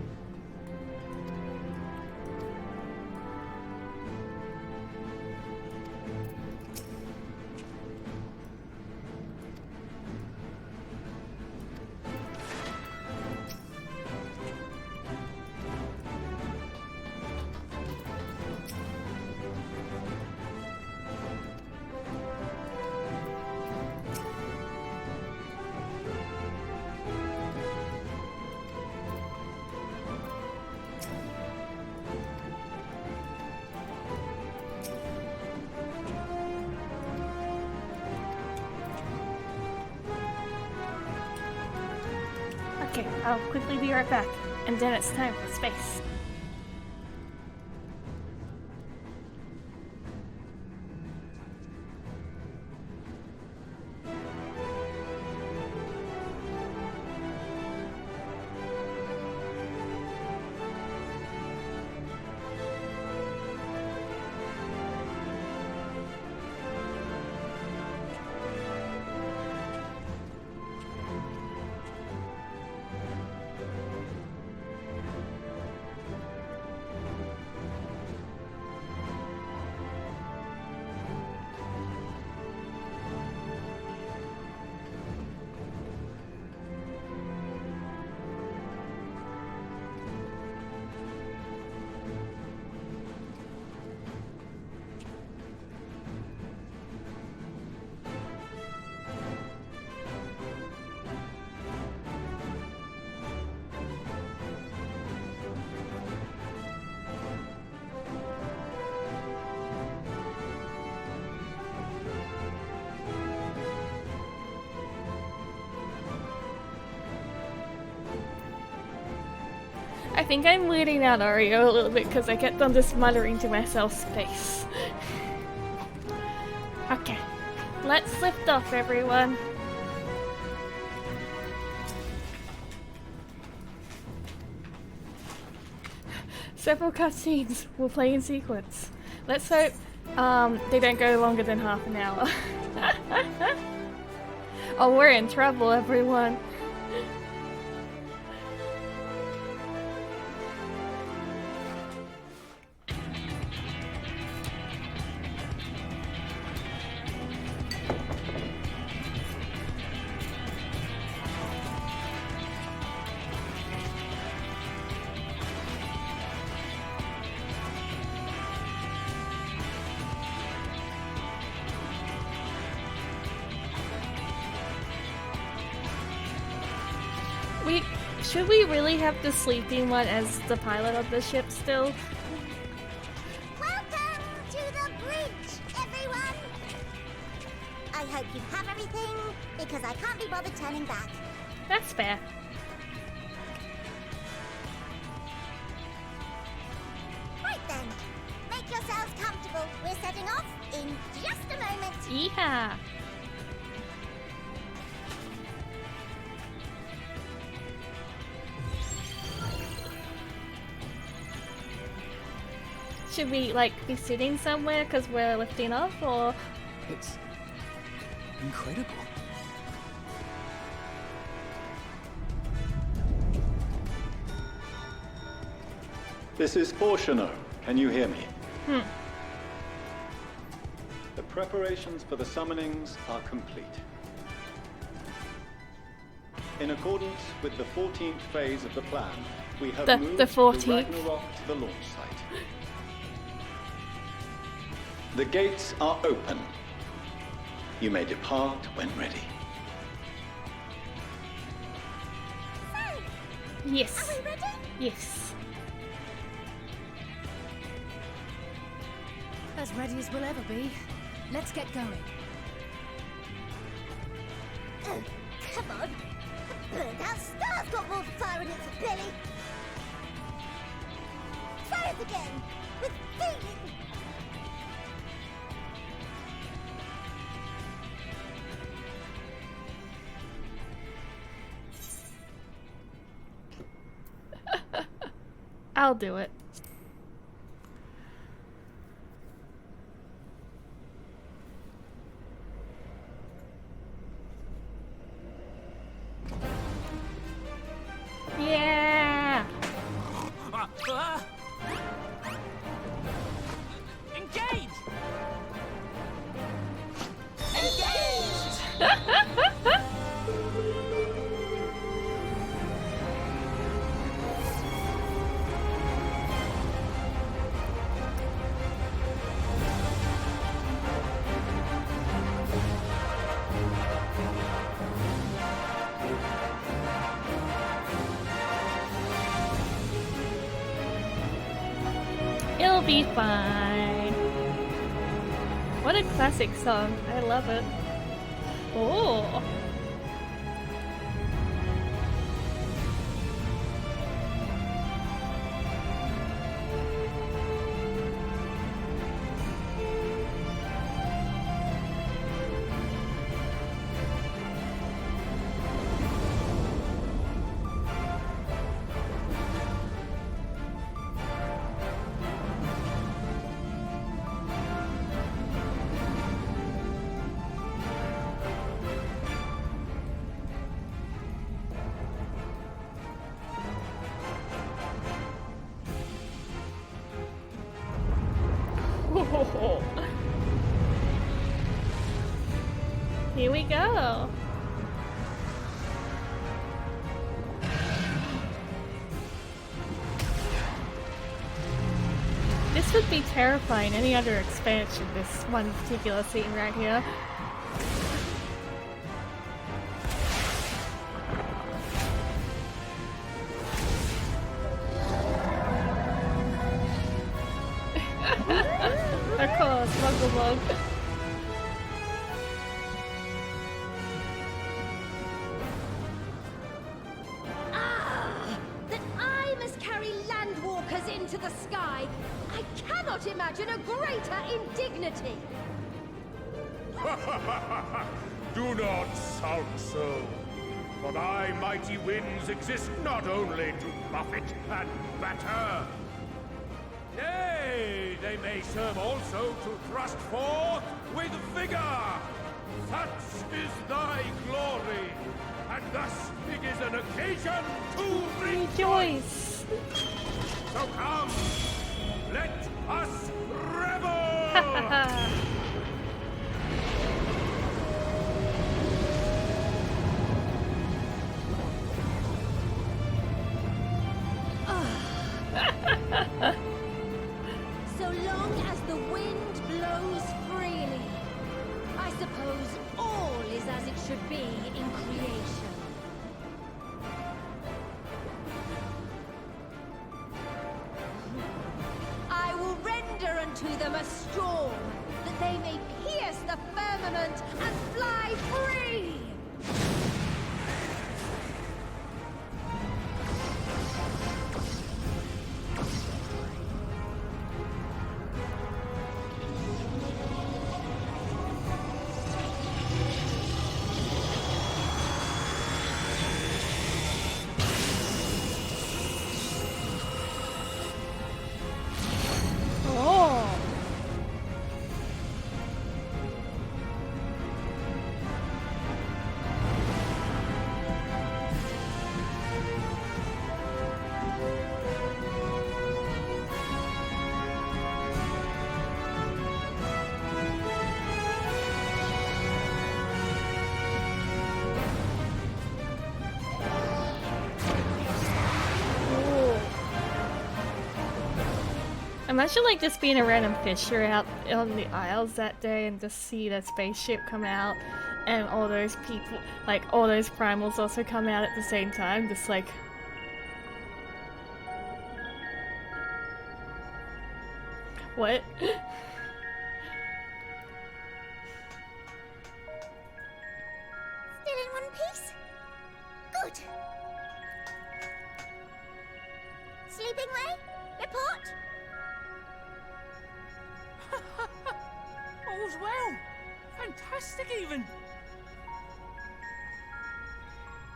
I'll quickly be right back. And then it's time for space. I think I'm weirding out Oreo a little bit because I kept on just muttering to myself space. Okay, let's lift off, everyone. Several cutscenes will play in sequence. Let's hope they don't go longer than half an hour. Oh, we're in trouble, everyone. Should we really have the sleeping one as the pilot of the ship still? Welcome to the bridge, everyone! I hope you have everything, because I can't be bothered turning back. That's fair. Right then, make yourselves comfortable. We're setting off in just a moment. Yeehaw! Should we, like, be sitting somewhere because we're lifting off, or...? It's... incredible. This is Portiono. Can you hear me? The preparations for the summonings are complete. In accordance with the 14th phase of the plan, we have moved the 14th. the Ragnarok to the launch site. The gates are open. You may depart when ready. So, Yes. are we ready? Yes. As ready as we'll ever be. Let's get going. Oh, come on. Burned out star's got more fire in its belly. Try it again. With feeling. I'll do it. Yeah! Engage! It'll be fine. What a classic song. I love it. Oh. Here we go. This would be terrifying any other expansion, this one particular scene right here. Of course, Muggle Bug. That I must carry landwalkers into the sky! I cannot imagine a greater indignity! Do not sulk so, for thy mighty winds exist not only to buffet and batter. Nay, they may serve also to thrust forth with vigor. Such is thy glory, and thus it is an occasion to rejoice. So come, let us revel! So long as the wind blows freely, I suppose all is as it should be in creation. I will render unto them a storm, that they may pierce the firmament and fly free! Imagine like just being a random fisher out on the Isles that day and just see that spaceship come out and all those people, like all those primals also come out at the same time, just like... What? Still in one piece? Good. Sleeping way? Report? All's well. Fantastic, even.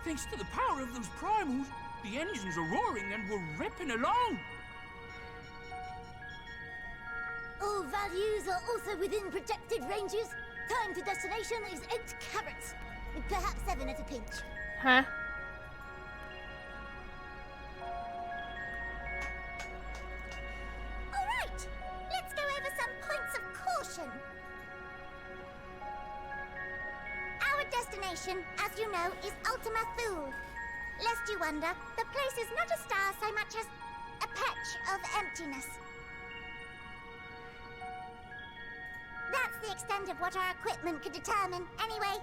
Thanks to the power of those primals, the engines are roaring and we're ripping along. All values are also within projected ranges. Time to destination is 8 carats, with perhaps 7 at a pinch. Huh? All right, let's go over some points of caution. Our destination, as you know, is Ultima Thule. Lest you wonder, the place is not a star so much as a patch of emptiness. That's the extent of what our equipment could determine, anyway.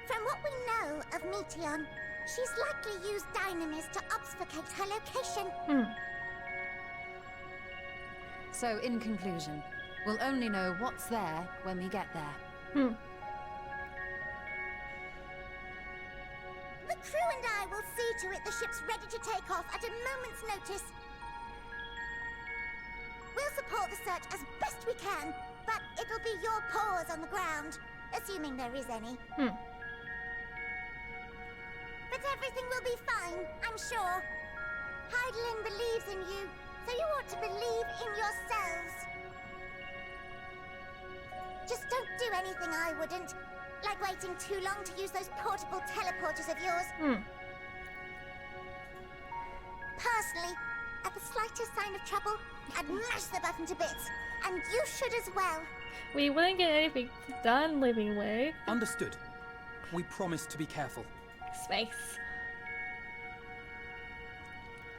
From what we know of Meteon, she's likely used dynamis to obfuscate her location. So, in conclusion, we'll only know what's there when we get there. The crew and I will see to it the ship's ready to take off at a moment's notice. We'll support the search as best we can, but it'll be your paws on the ground, assuming there is any. But everything will be fine, I'm sure. Hydaelyn believes in you, so you ought to believe in yourselves. Just don't do anything I wouldn't, like waiting too long to use those portable teleporters of yours. Personally, At the slightest sign of trouble, I'd mash the button to bits. And you should as well. We wouldn't get anything done living way. Understood. We promise to be careful. Space.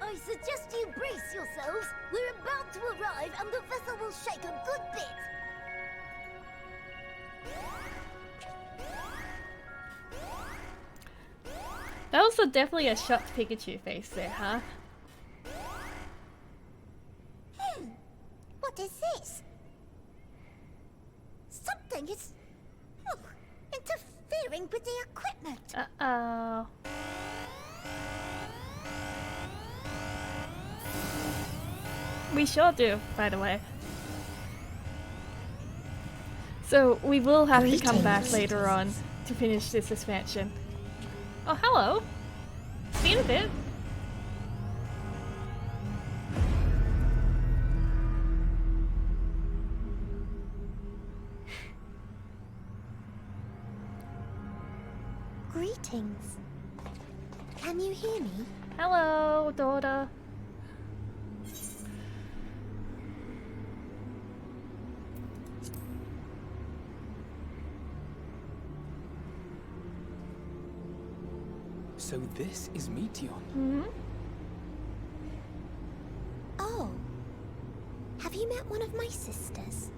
I suggest you brace yourselves. We're about to arrive and the vessel will shake a good bit. That was definitely a shocked Pikachu face there, huh? What is this? Something is interfering with the equipment. Uh-oh. We sure do, by the way. So we will have to come back later on to finish this expansion. Oh, hello. Seen a bit. Greetings. Can you hear me? Hello, daughter. So this is Meteon. Mm-hmm. Oh. Have you met one of my sisters?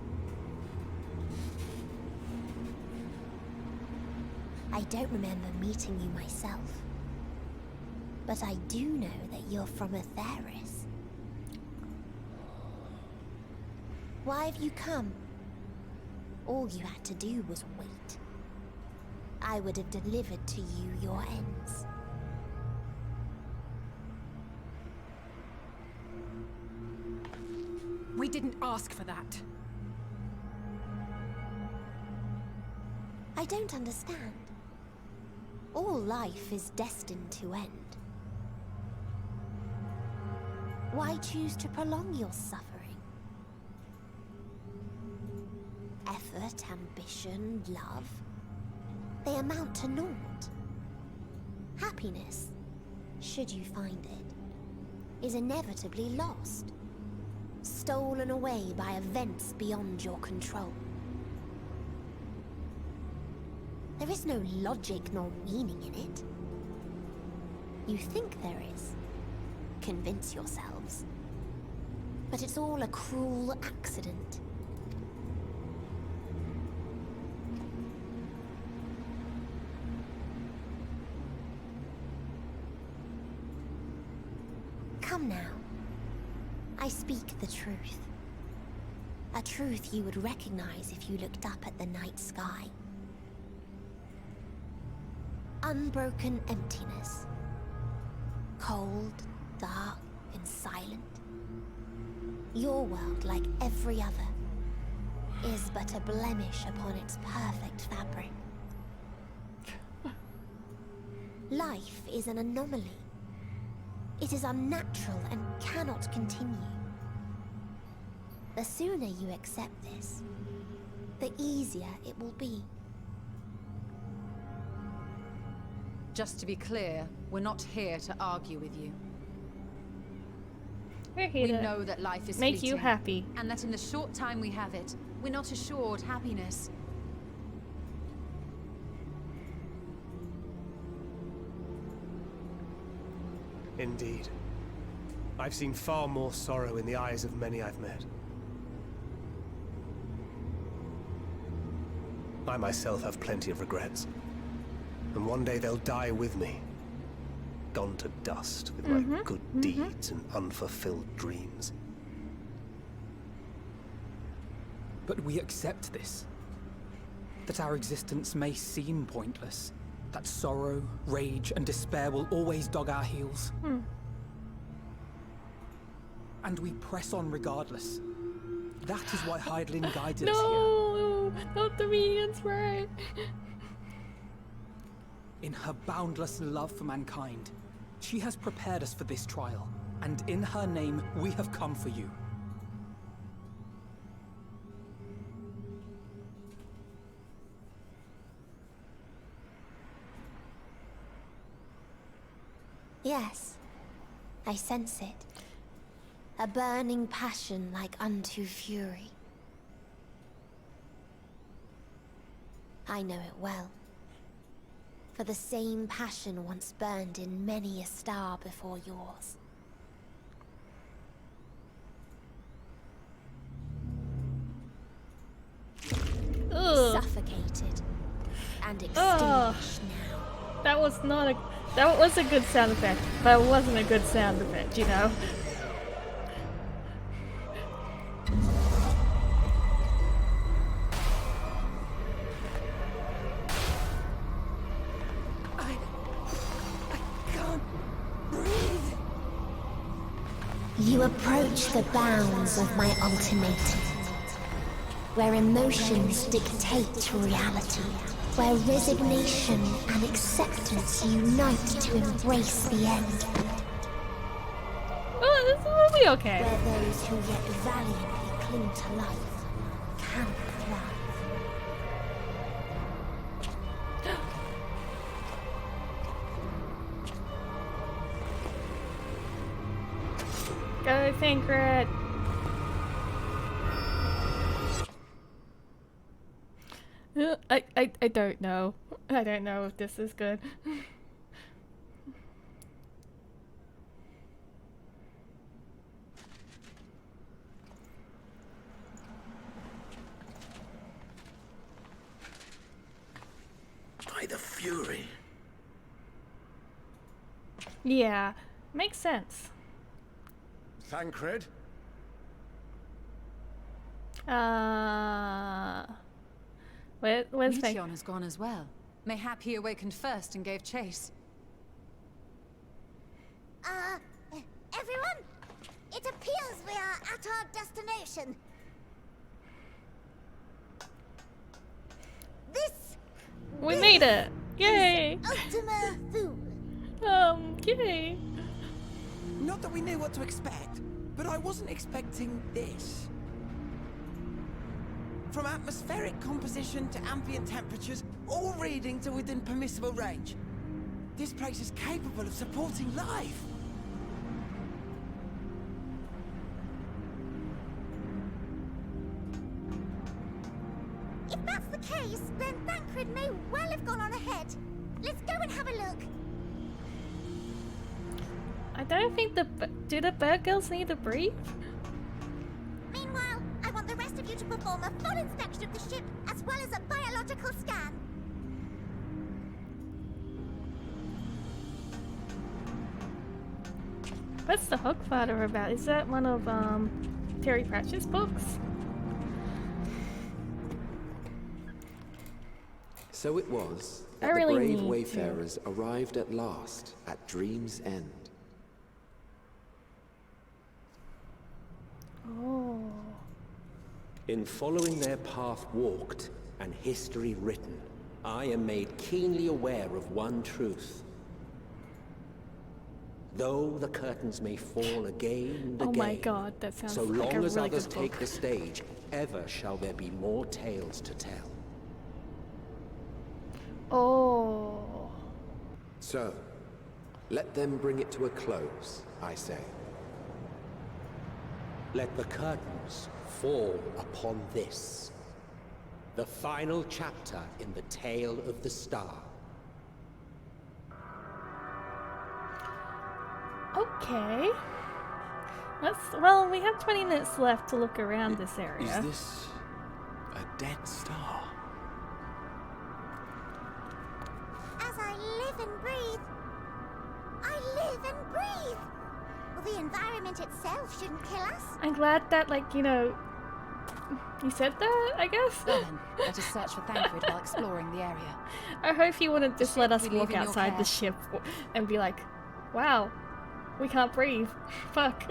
I don't remember meeting you myself. But I do know that you're from Atheris. Why have you come? All you had to do was wait. I would have delivered to you your ends. We didn't ask for that. I don't understand. All life is destined to end. Why choose to prolong your suffering? Effort, ambition, love, they amount to naught. Happiness, should you find it, is inevitably lost. Stolen away by events beyond your control. There is no logic nor meaning in it. You think there is. Convince yourselves. But it's all a cruel accident. Come now. I speak the truth. A truth you would recognize if you looked up at the night sky. Unbroken emptiness. Cold, dark, and silent. Your world, like every other, is but a blemish upon its perfect fabric. Life is an anomaly. It is unnatural and cannot continue. The sooner you accept this, the easier it will be. Just to be clear, we're not here to argue with you. We're here We to know that life is make you fleeting, happy. and that in the short time we have it, we're not assured happiness. Indeed. I've seen far more sorrow in the eyes of many I've met. I myself have plenty of regrets. And one day they'll die with me. Gone to dust with my good deeds and unfulfilled dreams. But we accept this. That our existence may seem pointless. That sorrow, rage, and despair will always dog our heels. And we press on regardless. That is why Hydaelyn guided us here. No! Not the minions, right? In her boundless love for mankind, she has prepared us for this trial. And in her name, we have come for you. Yes, I sense it. A burning passion like unto fury. I know it well. For the same passion once burned in many a star before yours. Ugh. Suffocated and extinguished Ugh. now. That was not a. That was a good sound effect, but it wasn't a good sound effect, you know? You approach the bounds of my ultimatum, where emotions dictate reality, where resignation and acceptance unite to embrace the end. Oh, this will be okay. Where those who yet valiantly cling to life can thrive. Go, Thancred! I don't know. I don't know if this is good. By the Fury. Yeah, makes sense. Thancred? Where's Meteon has gone as well. Mayhap he awakened first and gave chase. Everyone? It appears we are at our destination. We made it! Yay! Ultima Thule. Yay! Not that we knew what to expect, but I wasn't expecting this. From atmospheric composition to ambient temperatures, all reading to within permissible range. This place is capable of supporting life. If that's the case, then Thancred may well have gone on ahead. Let's go and have a look. I don't think do the bird girls need to breathe? Meanwhile, I want the rest of you to perform a full inspection of the ship, as well as a biological scan. What's the Hogfather about? Is that one of Terry Pratchett's books? So it was I that the really brave need wayfarers arrived at last at Dream's End. Oh. In following their path walked and history written, I am made keenly aware of one truth. Though the curtains may fall again and again, Oh my god, that sounds so like long a as really others good take book. the stage, ever shall there be more tales to tell. Oh. So, let them bring it to a close, I say. Let the curtains fall upon this, the final chapter in the tale of the star. Okay. Well, we have 20 minutes left to look around this area. Is this a dead star? As I live and breathe, I live and breathe. Well, the environment itself shouldn't kill us. I'm glad that, like, you know, you said that, I guess? Well then, let us search for Thancred while exploring the area. I hope you wouldn't just let us we leave walk in your outside the care. ship and be like, wow, we can't breathe. Fuck.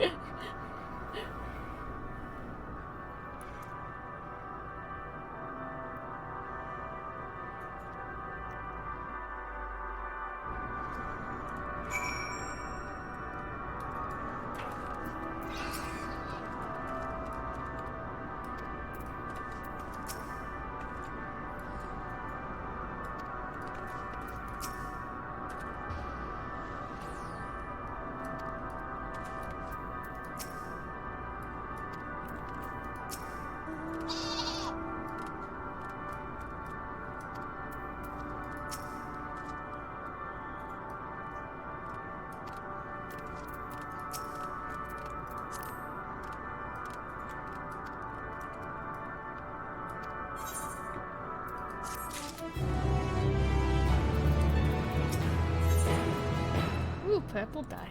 purple dye.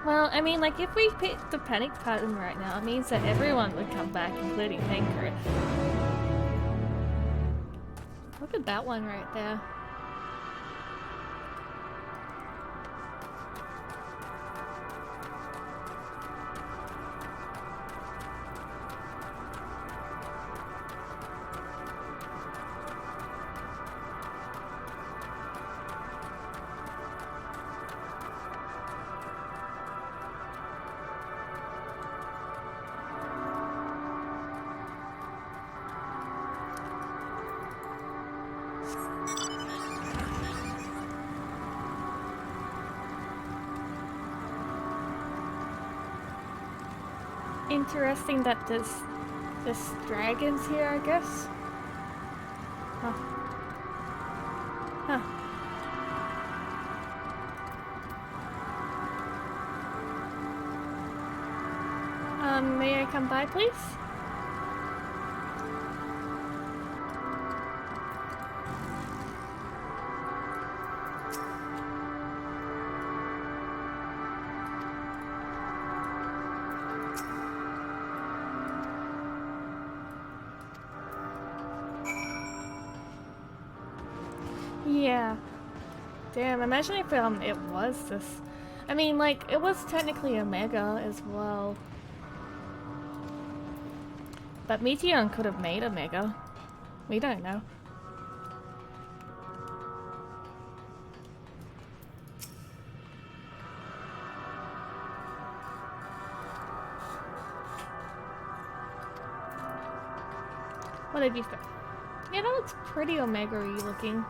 Well, I mean, like, if we pick the panic pattern right now, it means that everyone would come back, including Thancred. Look at that one right there. Interesting that there's dragons here, I guess. Huh. Huh. May I come by, please? Yeah. Damn, imagine if it was this. I mean, like, it was technically Omega as well. But Meteon could have made Omega. We don't know. What have you found? Yeah, that looks pretty Omega-y looking.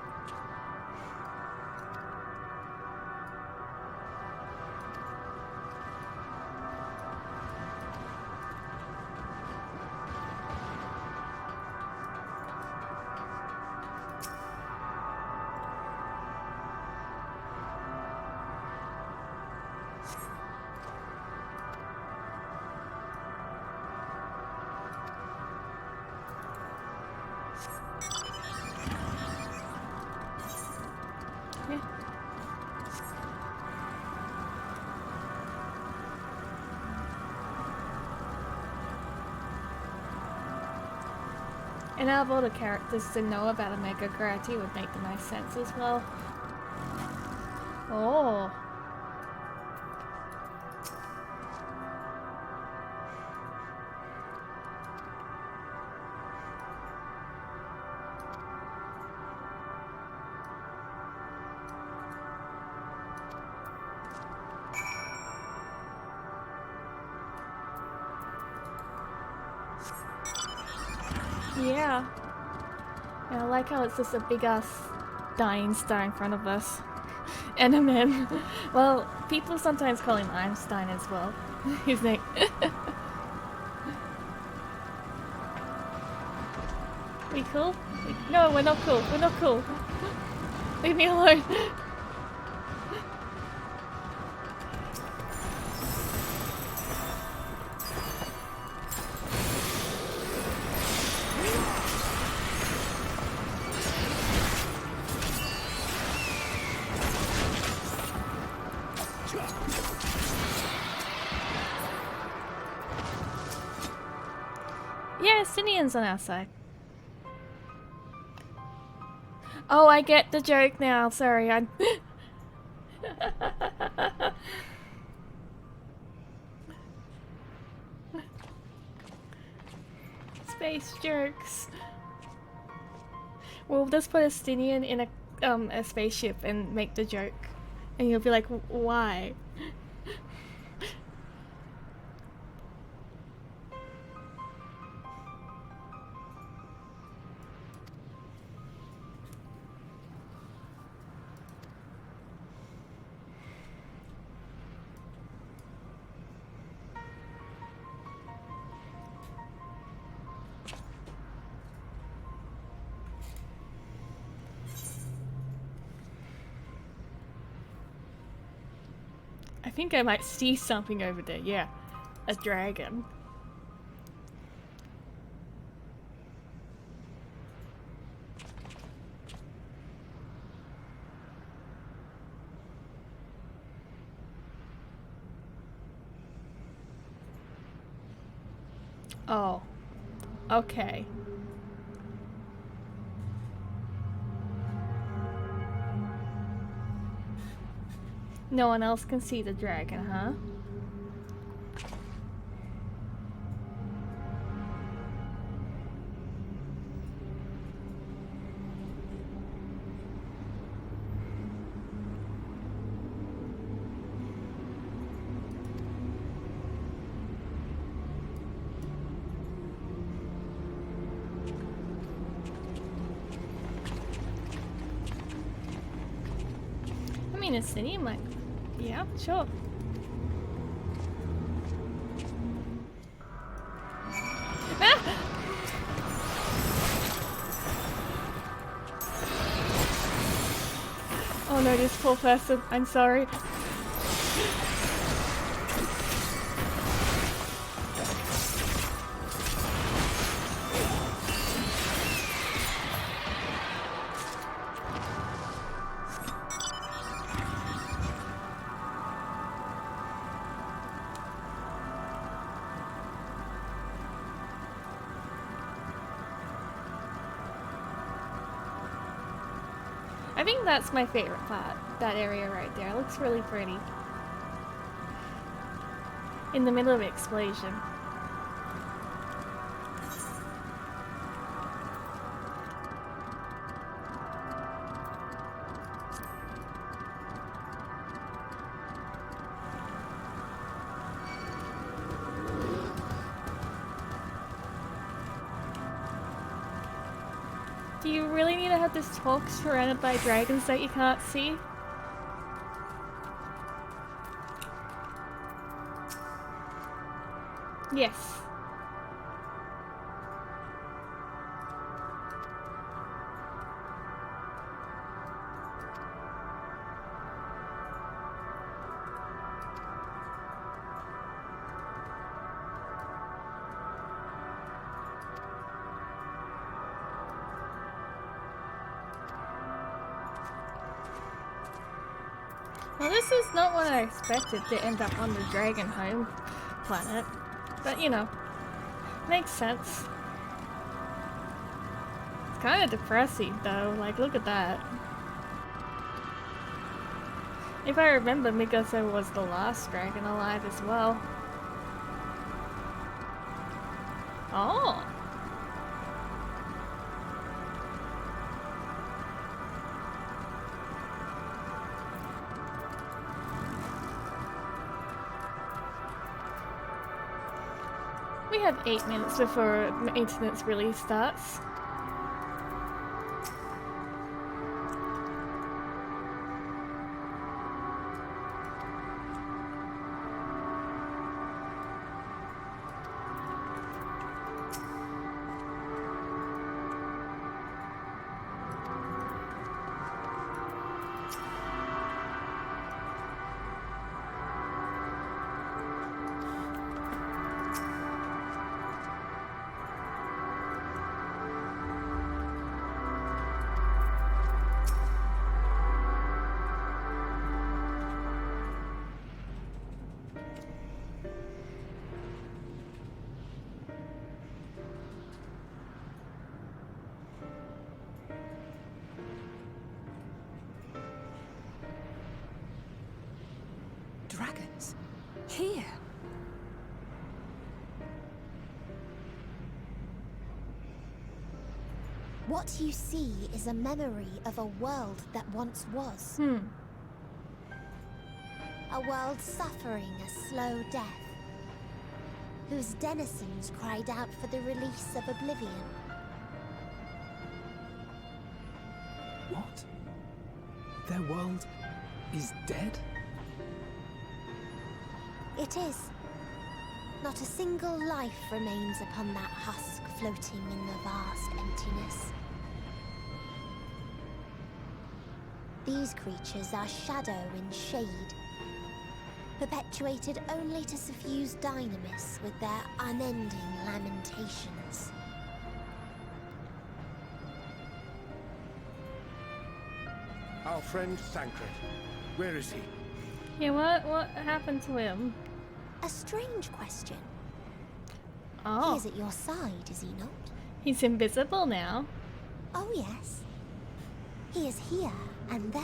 And out of all the characters to know about Omega Grati would make the most sense as well. Oh. Yeah. And I like how it's just a big ass dying star in front of us. And a man. Well, people sometimes call him Einstein as well. His name. We cool? No, we're not cool. We're not cool. Leave me alone. Yeah, Sinian's on our side. Oh, I get the joke now. Sorry, I. Space jokes. We'll just put a Stinian in a spaceship and make the joke, and you'll be like, why? I think I might see something over there. Yeah, a dragon. Oh. Okay. No one else can see the dragon, huh? I mean, it's city might. Yeah, sure. Ah! Oh no, this poor person. I'm sorry. I think that's my favorite part. That area right there. It looks really pretty. In the middle of an explosion. Do you really need to have this talk surrounded by dragons that you can't see? Yes. Well, this is not what I expected to end up on the dragon home planet, but you know, makes sense. It's kind of depressing though, like look at that. If I remember, Mikasa was the last dragon alive as well. Oh! We have 8 minutes before maintenance really starts. Dragons? Here? What you see is a memory of a world that once was. A world suffering a slow death, whose denizens cried out for the release of oblivion. What? Their world is dead? It is. Not a single life remains upon that husk floating in the vast emptiness. These creatures are shadow in shade, perpetuated only to suffuse dynamis with their unending lamentations. Our friend Thancred. Where is he? Yeah, what happened to him? A strange question. Oh. He is at your side, is he not? He's invisible now. Oh, yes. He is here and there,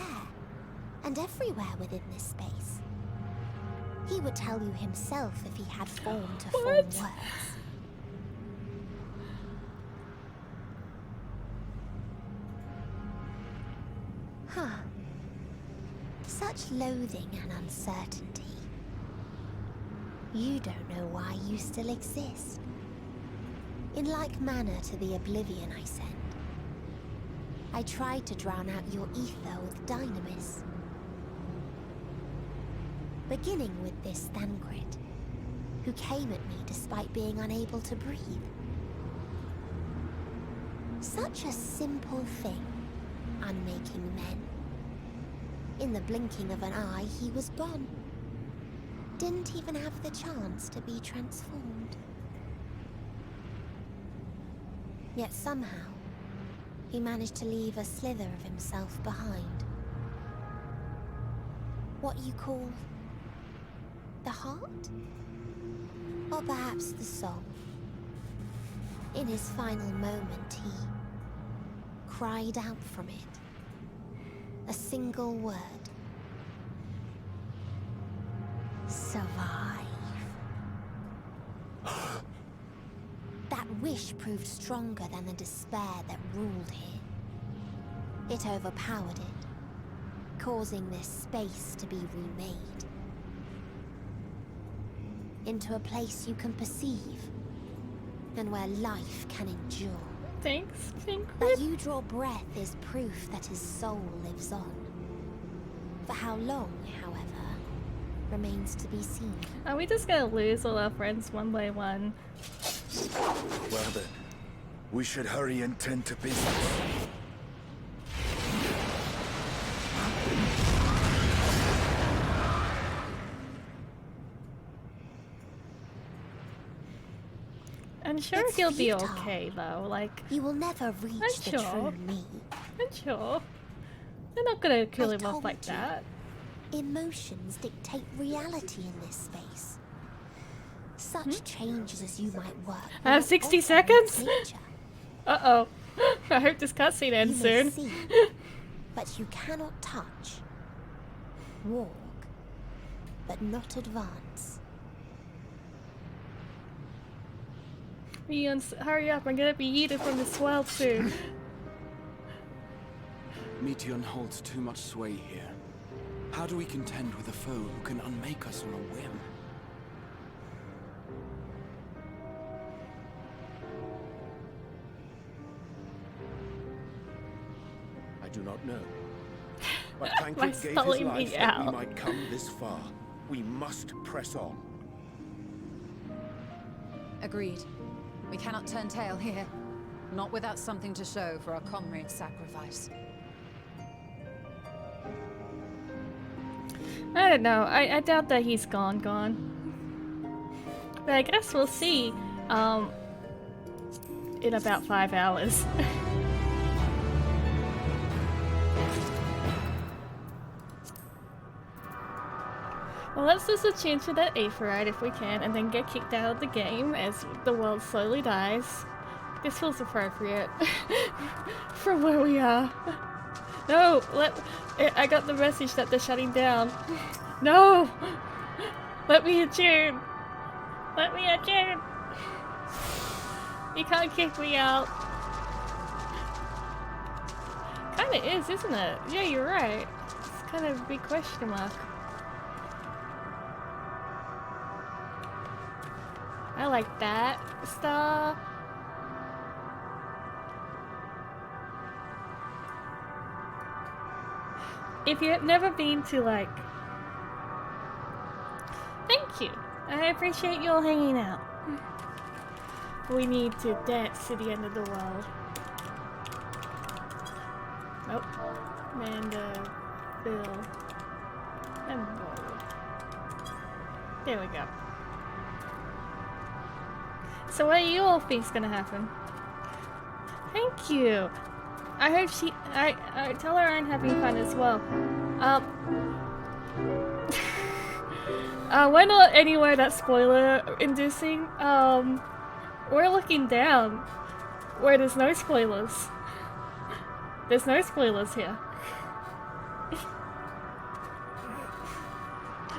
and everywhere within this space. He would tell you himself if he had form to form words. Huh. Such loathing and uncertainty. You don't know why you still exist. In like manner to the oblivion I send, I tried to drown out your ether with dynamis. Beginning with this Thancred, who came at me despite being unable to breathe. Such a simple thing, unmaking men. In the blinking of an eye, he was gone. Didn't even have the chance to be transformed. Yet somehow, he managed to leave a slither of himself behind. What you call the heart? Or perhaps the soul. In his final moment, he cried out from it. A single word. Survive. That wish proved stronger than the despair that ruled here. It overpowered it, causing this space to be remade. Into a place you can perceive, and where life can endure. Thanks, That you draw breath is proof that his soul lives on. For how long, however, remains to be seen. Are we just gonna lose all our friends one by one? Well then, we should hurry and tend to business. I'm sure It's he'll be futile. okay though, like... You will never reach the true me. I'm sure. They're not gonna kill him off like that. Emotions dictate reality in this space. Such changes as you might work. I have 60 seconds? Uh-oh. I hope this cutscene ends You may soon. see, but you cannot touch. Walk, but not advance. Ian, hurry up, I'm gonna be yeeted from this world soon. Meteon holds too much sway here. How do we contend with a foe who can unmake us on a whim? I do not know. But My Thancred gave his spelling life bee that we out. might come this far. We must press on. Agreed. We cannot turn tail here. Not without something to show for our comrade's sacrifice. I don't know, I doubt that he's gone. But I guess we'll see, in about 5 hours. Well, let's just attune to that Aetheryte if we can, and then get kicked out of the game as the world slowly dies. This feels appropriate from where we are. No, I got the message that they're shutting down. No! Let me attune! Let me attune! You can't kick me out. Kinda is, isn't it? Yeah, you're right. It's kind of a big question mark. I like that star. If you've never been to, like... Thank you. I appreciate you all hanging out. We need to dance to the end of the world. Nope. Manda, Bill, and Bo. There we go. So what do you all think's gonna happen? Thank you. I hope she. I tell her I'm having fun as well. We're not anywhere that's spoiler inducing. We're looking down where there's no spoilers. There's no spoilers here.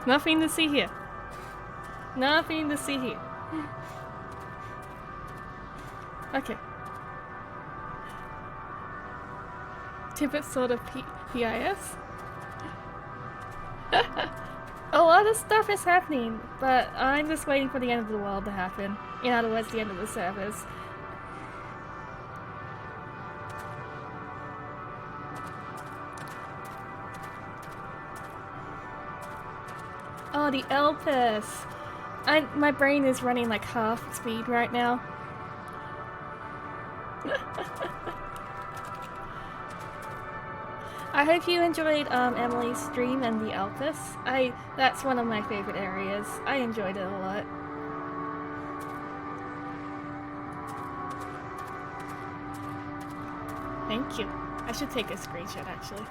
Nothing to see here. Nothing to see here. Okay. Tibbet sort of PIS. A lot of stuff is happening, but I'm just waiting for the end of the world to happen. In other words, the end of the servers. Oh, the Elpis! My brain is running like half speed right now. I hope you enjoyed Emily's stream and the Elpis. That's one of my favorite areas. I enjoyed it a lot. Thank you. I should take a screenshot actually.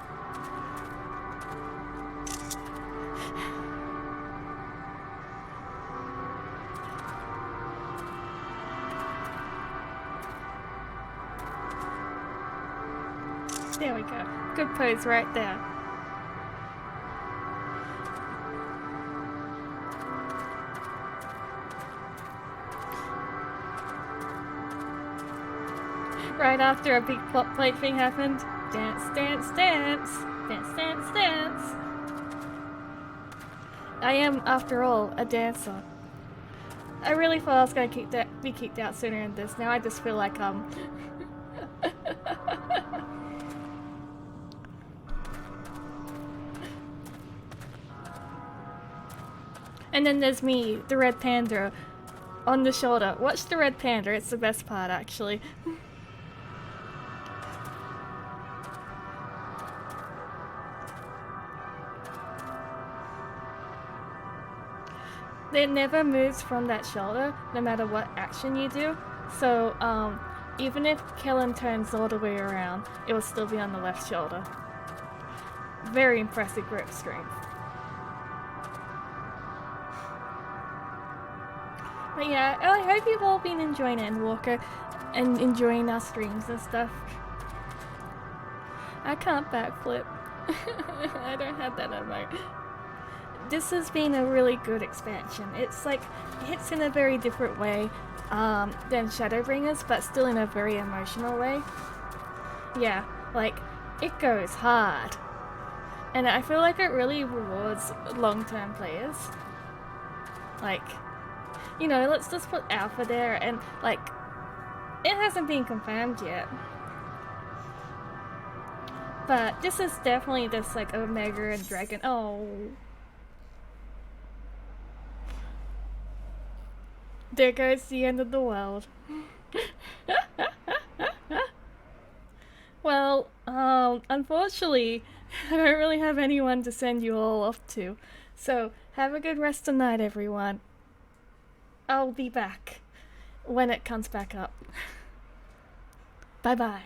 There we go. Good pose right there. Right after a big plot plate thing happened. Dance, dance, dance. Dance, dance, dance. I am, after all, a dancer. I really thought I was going to be kicked out sooner than this. Now I just feel like And then there's me, the red panda, on the shoulder. Watch the red panda, it's the best part actually. It never moves from that shoulder, no matter what action you do. So, even if Kellen turns all the way around, it will still be on the left shoulder. Very impressive grip strength. But yeah, I hope you've all been enjoying Endwalker and enjoying our streams and stuff. I can't backflip. I don't have that emote. This has been a really good expansion. It's like, it hits in a very different way than Shadowbringers, but still in a very emotional way. Yeah, like, it goes hard. And I feel like it really rewards long-term players. Like, you know, let's just put Alpha there and, like, it hasn't been confirmed yet. But this is definitely just like Omega and Dragon. Oh. There goes the end of the world. Well, unfortunately, I don't really have anyone to send you all off to. So, have a good rest of the night, everyone. I'll be back when it comes back up. Bye-bye.